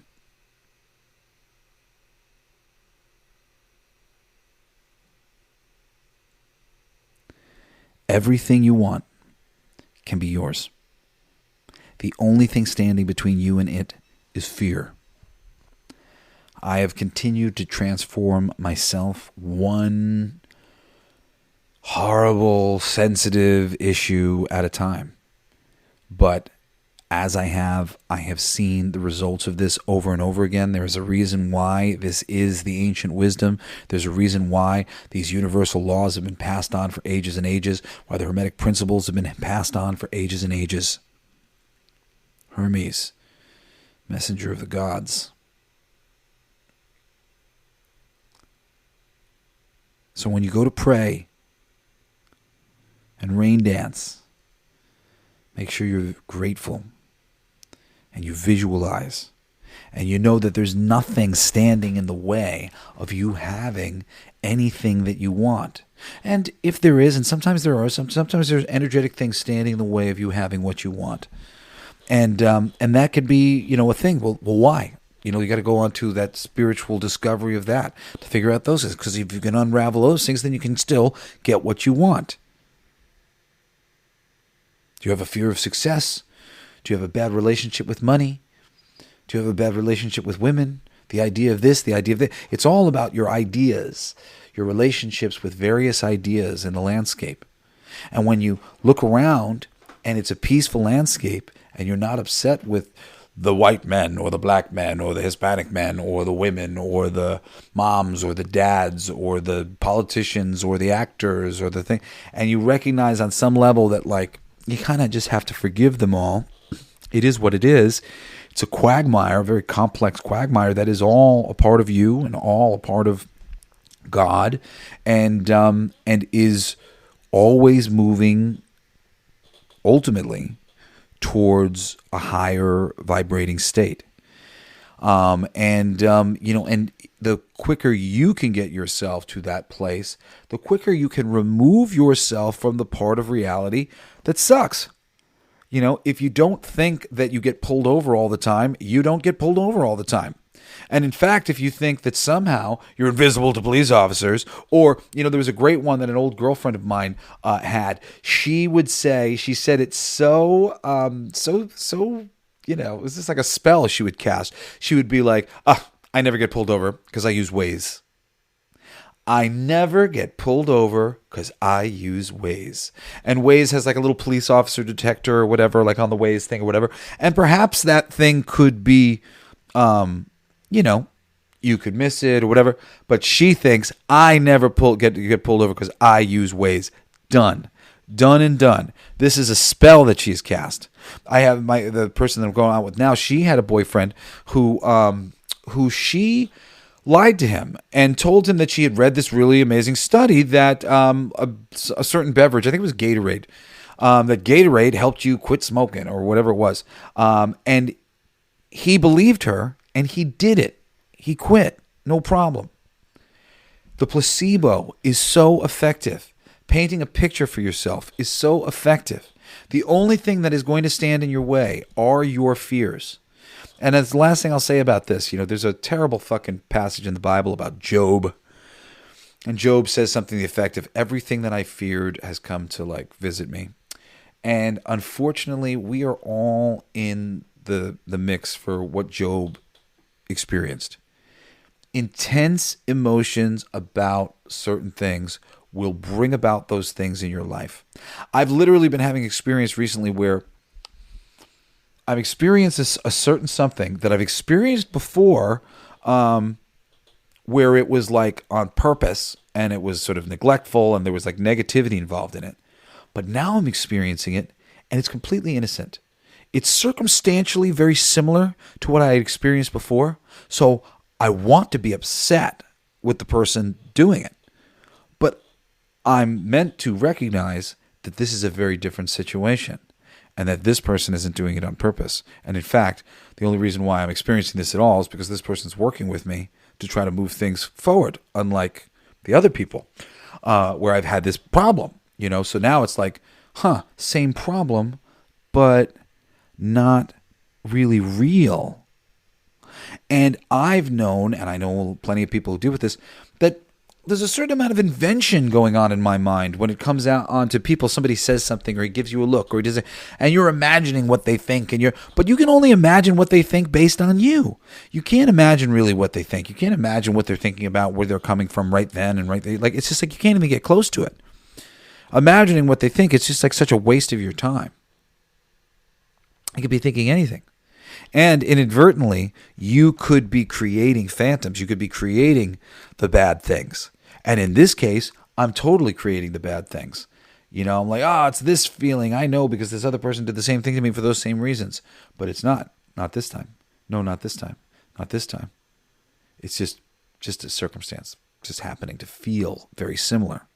Everything you want can be yours. The only thing standing between you and it is fear. I have continued to transform myself one horrible, sensitive issue at a time. But as I have seen the results of this over and over again. There's a reason why this is the ancient wisdom. There's a reason why these universal laws have been passed on for ages and ages, why the Hermetic principles have been passed on for ages and ages. Hermes, messenger of the gods. So when you go to pray and rain dance, make sure you're grateful and you visualize and you know that there's nothing standing in the way of you having anything that you want. And if there is, and sometimes there are, sometimes there's energetic things standing in the way of you having what you want. And that could be, a thing. Well, why? You got to go on to that spiritual discovery of that to figure out those things. Because if you can unravel those things, then you can still get what you want. Do you have a fear of success? Do you have a bad relationship with money? Do you have a bad relationship with women? The idea of this, the idea of that. It's all about your ideas, your relationships with various ideas in the landscape. And when you look around and it's a peaceful landscape and you're not upset with the white men or the black men or the Hispanic men or the women or the moms or the dads or the politicians or the actors or the thing, and you recognize on some level that you kind of just have to forgive them all. It is what it is. It's a quagmire, a very complex quagmire that is all a part of you and all a part of God, and is always moving ultimately towards a higher vibrating state. And the quicker you can get yourself to that place, the quicker you can remove yourself from the part of reality that sucks. If you don't think that you get pulled over all the time, you don't get pulled over all the time. And in fact, if you think that somehow you're invisible to police officers, or, there was a great one that an old girlfriend of mine had. She said it's so, it was just like a spell she would cast. She would be like, I never get pulled over because I use Waze. I never get pulled over because I use Waze. And Waze has like a little police officer detector or whatever, like on the Waze thing or whatever. And perhaps that thing could be, you could miss it or whatever. But she thinks I never get pulled over because I use Waze. Done and done. This is a spell that she's cast. I have the person that I'm going out with now. She had a boyfriend who she lied to him and told him that she had read this really amazing study that a certain beverage, I think it was Gatorade, that Gatorade helped you quit smoking or whatever it was. And he believed her and he did it. He quit. No problem. The placebo is so effective. Painting a picture for yourself is so effective. The only thing that is going to stand in your way are your fears. And as the last thing I'll say about this, there's a terrible fucking passage in the Bible about Job. And Job says something to the effect of, everything that I feared has come to visit me. And unfortunately, we are all in the mix for what Job experienced. Intense emotions about certain things will bring about those things in your life. I've literally been having experience recently where I've experienced a certain something that I've experienced before, where it was on purpose and it was sort of neglectful and there was negativity involved in it. But now I'm experiencing it and it's completely innocent. It's circumstantially very similar to what I had experienced before. So I want to be upset with the person doing it. But I'm meant to recognize that this is a very different situation. And that this person isn't doing it on purpose. And in fact, the only reason why I'm experiencing this at all is because this person's working with me to try to move things forward, unlike the other people, where I've had this problem, So now it's same problem, but not really real. And I've known, and I know plenty of people who deal with this, that there's a certain amount of invention going on in my mind when it comes out onto people. Somebody says something or he gives you a look or he does it, and you're imagining what they think, but you can only imagine what they think based on you. You can't imagine really what they think. You can't imagine what they're thinking about, where they're coming from right then and right there. It's just you can't even get close to it. Imagining what they think, it's just such a waste of your time. You could be thinking anything. And inadvertently, you could be creating phantoms. You could be creating the bad things. And in this case, I'm totally creating the bad things. I'm like, it's this feeling. I know because this other person did the same thing to me for those same reasons. But it's not. Not this time. No, not this time. Not this time. It's just a circumstance just happening to feel very similar.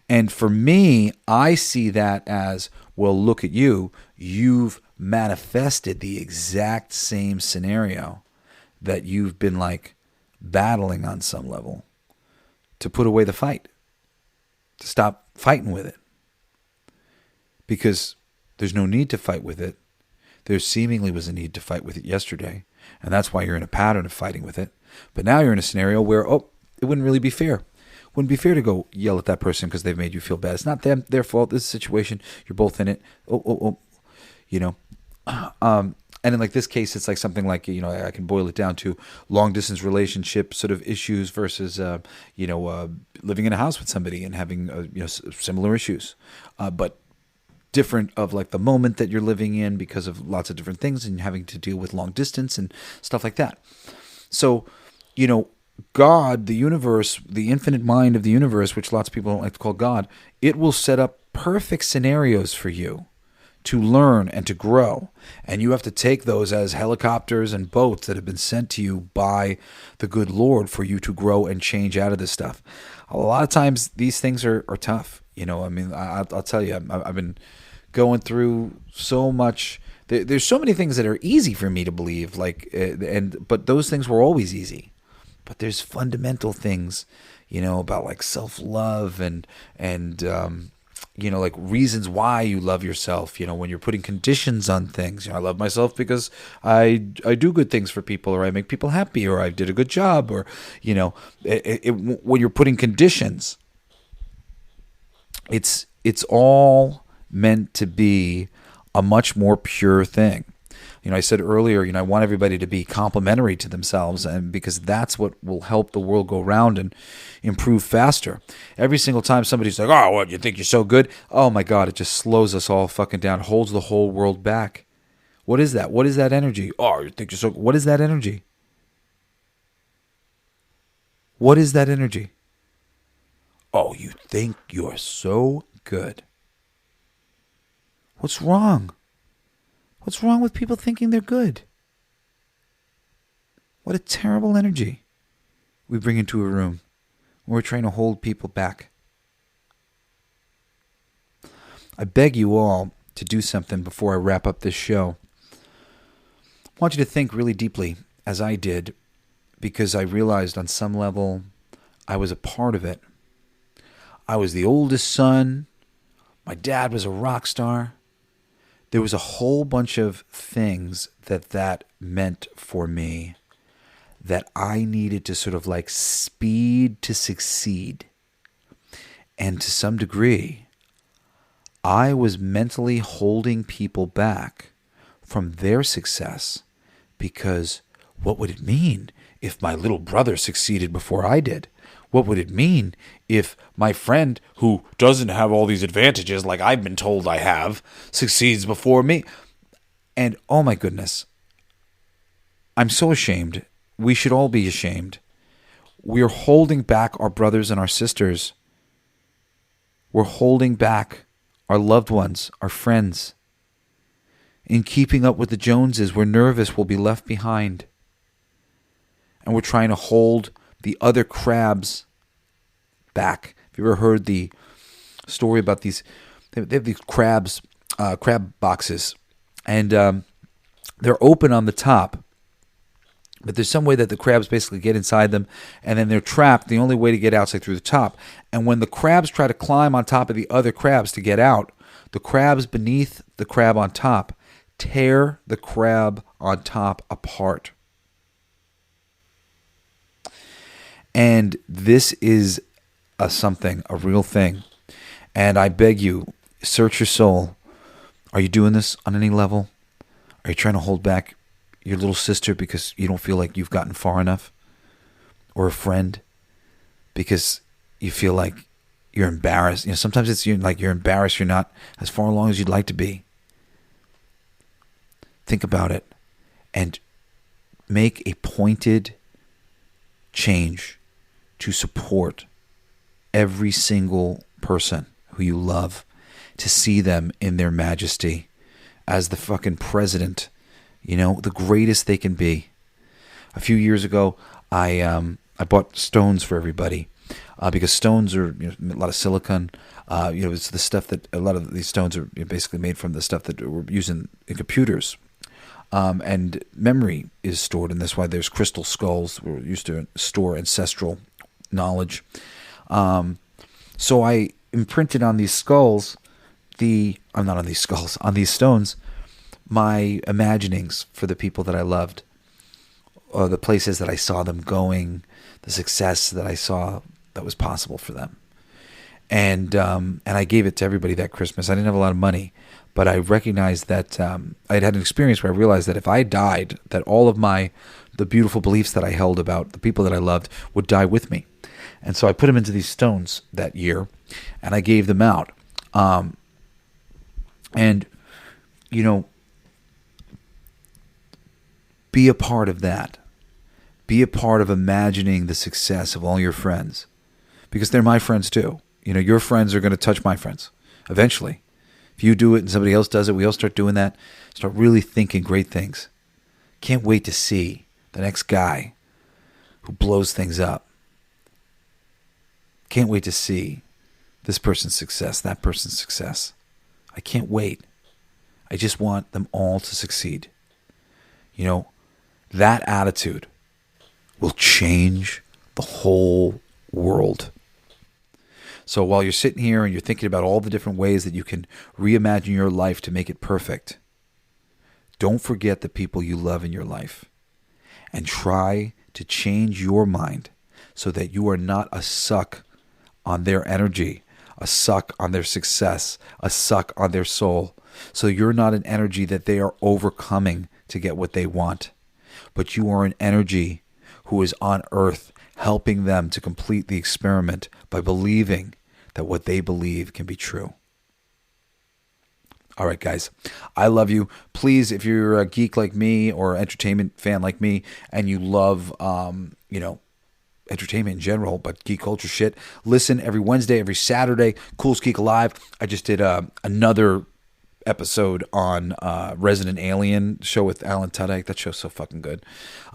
And for me, I see that as, well, look at you. You've manifested the exact same scenario that you've been like battling on some level to put away the fight, to stop fighting with it. Because there's no need to fight with it. There seemingly was a need to fight with it yesterday, and that's why you're in a pattern of fighting with it. But now you're in a scenario where, it wouldn't really be fair. Wouldn't be fair to go yell at that person because they've made you feel bad. It's not their fault. This is a situation. You're both in it. And in like this case, it's like something like, I can boil it down to long distance relationship sort of issues versus, living in a house with somebody and having, similar issues. But different of like the moment that you're living in because of lots of different things and having to deal with long distance and stuff like that. So, God, the universe, the infinite mind of the universe, which lots of people don't like to call God, it will set up perfect scenarios for you to learn and to grow. And you have to take those as helicopters and boats that have been sent to you by the good Lord for you to grow and change out of this stuff. A lot of times these things are tough. I'll tell you, I've been going through so much. There's so many things that are easy for me to believe, but those things were always easy. But there's fundamental things, about like self-love and like reasons why you love yourself, when you're putting conditions on things. I love myself because I do good things for people, or I make people happy, or I did a good job, or, when you're putting conditions, it's all meant to be a much more pure thing. I said earlier, I want everybody to be complimentary to themselves, and because that's what will help the world go round and improve faster. Every single time somebody's like, "Oh, what, you think you're so good?" Oh my God, it just slows us all fucking down, holds the whole world back. What is that? What is that energy? Oh, you think you're so good? What is that energy? What is that energy? Oh, you think you're so good. What's wrong? What's wrong with people thinking they're good? What a terrible energy we bring into a room when we're trying to hold people back. I beg you all to do something before I wrap up this show. I want you to think really deeply, as I did, because I realized on some level I was a part of it. I was the oldest son. My dad was a rock star. There was a whole bunch of things that meant for me that I needed to sort of like speed to succeed. And to some degree, I was mentally holding people back from their success because what would it mean if my little brother succeeded before I did? What would it mean if my friend who doesn't have all these advantages like I've been told I have succeeds before me? And oh my goodness, I'm so ashamed. We should all be ashamed. We're holding back our brothers and our sisters. We're holding back our loved ones, our friends. In keeping up with the Joneses, we're nervous we'll be left behind. And we're trying to hold the other crabs back. Have you ever heard the story about these? They have these crabs, crab boxes, and they're open on the top. But there's some way that the crabs basically get inside them, and then they're trapped. The only way to get out is like through the top. And when the crabs try to climb on top of the other crabs to get out, the crabs beneath the crab on top tear the crab on top apart. And this is a real thing. And I beg you, search your soul. Are you doing this on any level? Are you trying to hold back your little sister because you don't feel like you've gotten far enough? Or a friend because you feel like you're embarrassed? Sometimes it's you're embarrassed you're not as far along as you'd like to be. think about it and make a pointed change to support every single person who you love, to see them in their majesty as the fucking president, the greatest they can be. A few years ago, I bought stones for everybody because stones are a lot of silicon. It's the stuff that a lot of these stones are basically made from the stuff that we're using in computers. And memory is stored, and that's why there's crystal skulls. We're used to store ancestral knowledge. So I imprinted on these skulls, on these stones, my imaginings for the people that I loved, or the places that I saw them going, the success that I saw that was possible for them. And I gave it to everybody that Christmas. I didn't have a lot of money, but I recognized that I'd had an experience where I realized that if I died, that all of the beautiful beliefs that I held about the people that I loved would die with me. And so I put them into these stones that year, and I gave them out. Be a part of that. Be a part of imagining the success of all your friends, because they're my friends too. Your friends are going to touch my friends eventually. If you do it and somebody else does it, we all start doing that. Start really thinking great things. Can't wait to see the next guy who blows things up. Can't wait to see this person's success, that person's success. I can't wait. I just want them all to succeed. That attitude will change the whole world. So while you're sitting here and you're thinking about all the different ways that you can reimagine your life to make it perfect, don't forget the people you love in your life, and try to change your mind so that you are not a suck on their energy, a suck on their success, a suck on their soul. So you're not an energy that they are overcoming to get what they want, but you are an energy who is on earth helping them to complete the experiment by believing that what they believe can be true. All right, guys, I love you. Please, if you're a geek like me or entertainment fan like me, and you love, entertainment in general, but geek culture shit, listen every Wednesday, every Saturday, Cool's Geek Alive. I just did another episode on Resident Alien show with Alan Tudyk. That show's so fucking good.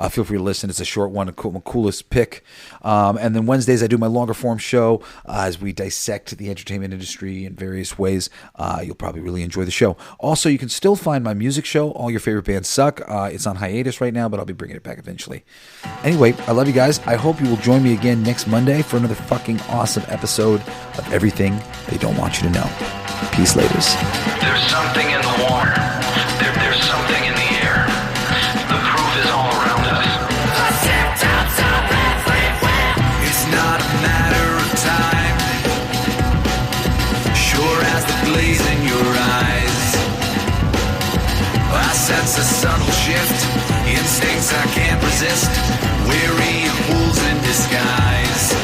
Feel free to listen. It's a short one, my coolest pick. And then Wednesdays I do my longer form show as we dissect the entertainment industry in various ways. You'll probably really enjoy the show. Also, you can still find my music show, All Your Favorite Bands Suck. It's on hiatus right now, but I'll be bringing it back eventually. Anyway, I love you guys. I hope you will join me again next Monday for another fucking awesome episode of Everything They Don't Want You to Know. Peace, laters. There's something in the water. There's something in the air. The proof is all around us. It's not a matter of time. Sure as the blaze in your eyes. I sense a subtle shift. Instincts I can't resist. Weary wolves in disguise.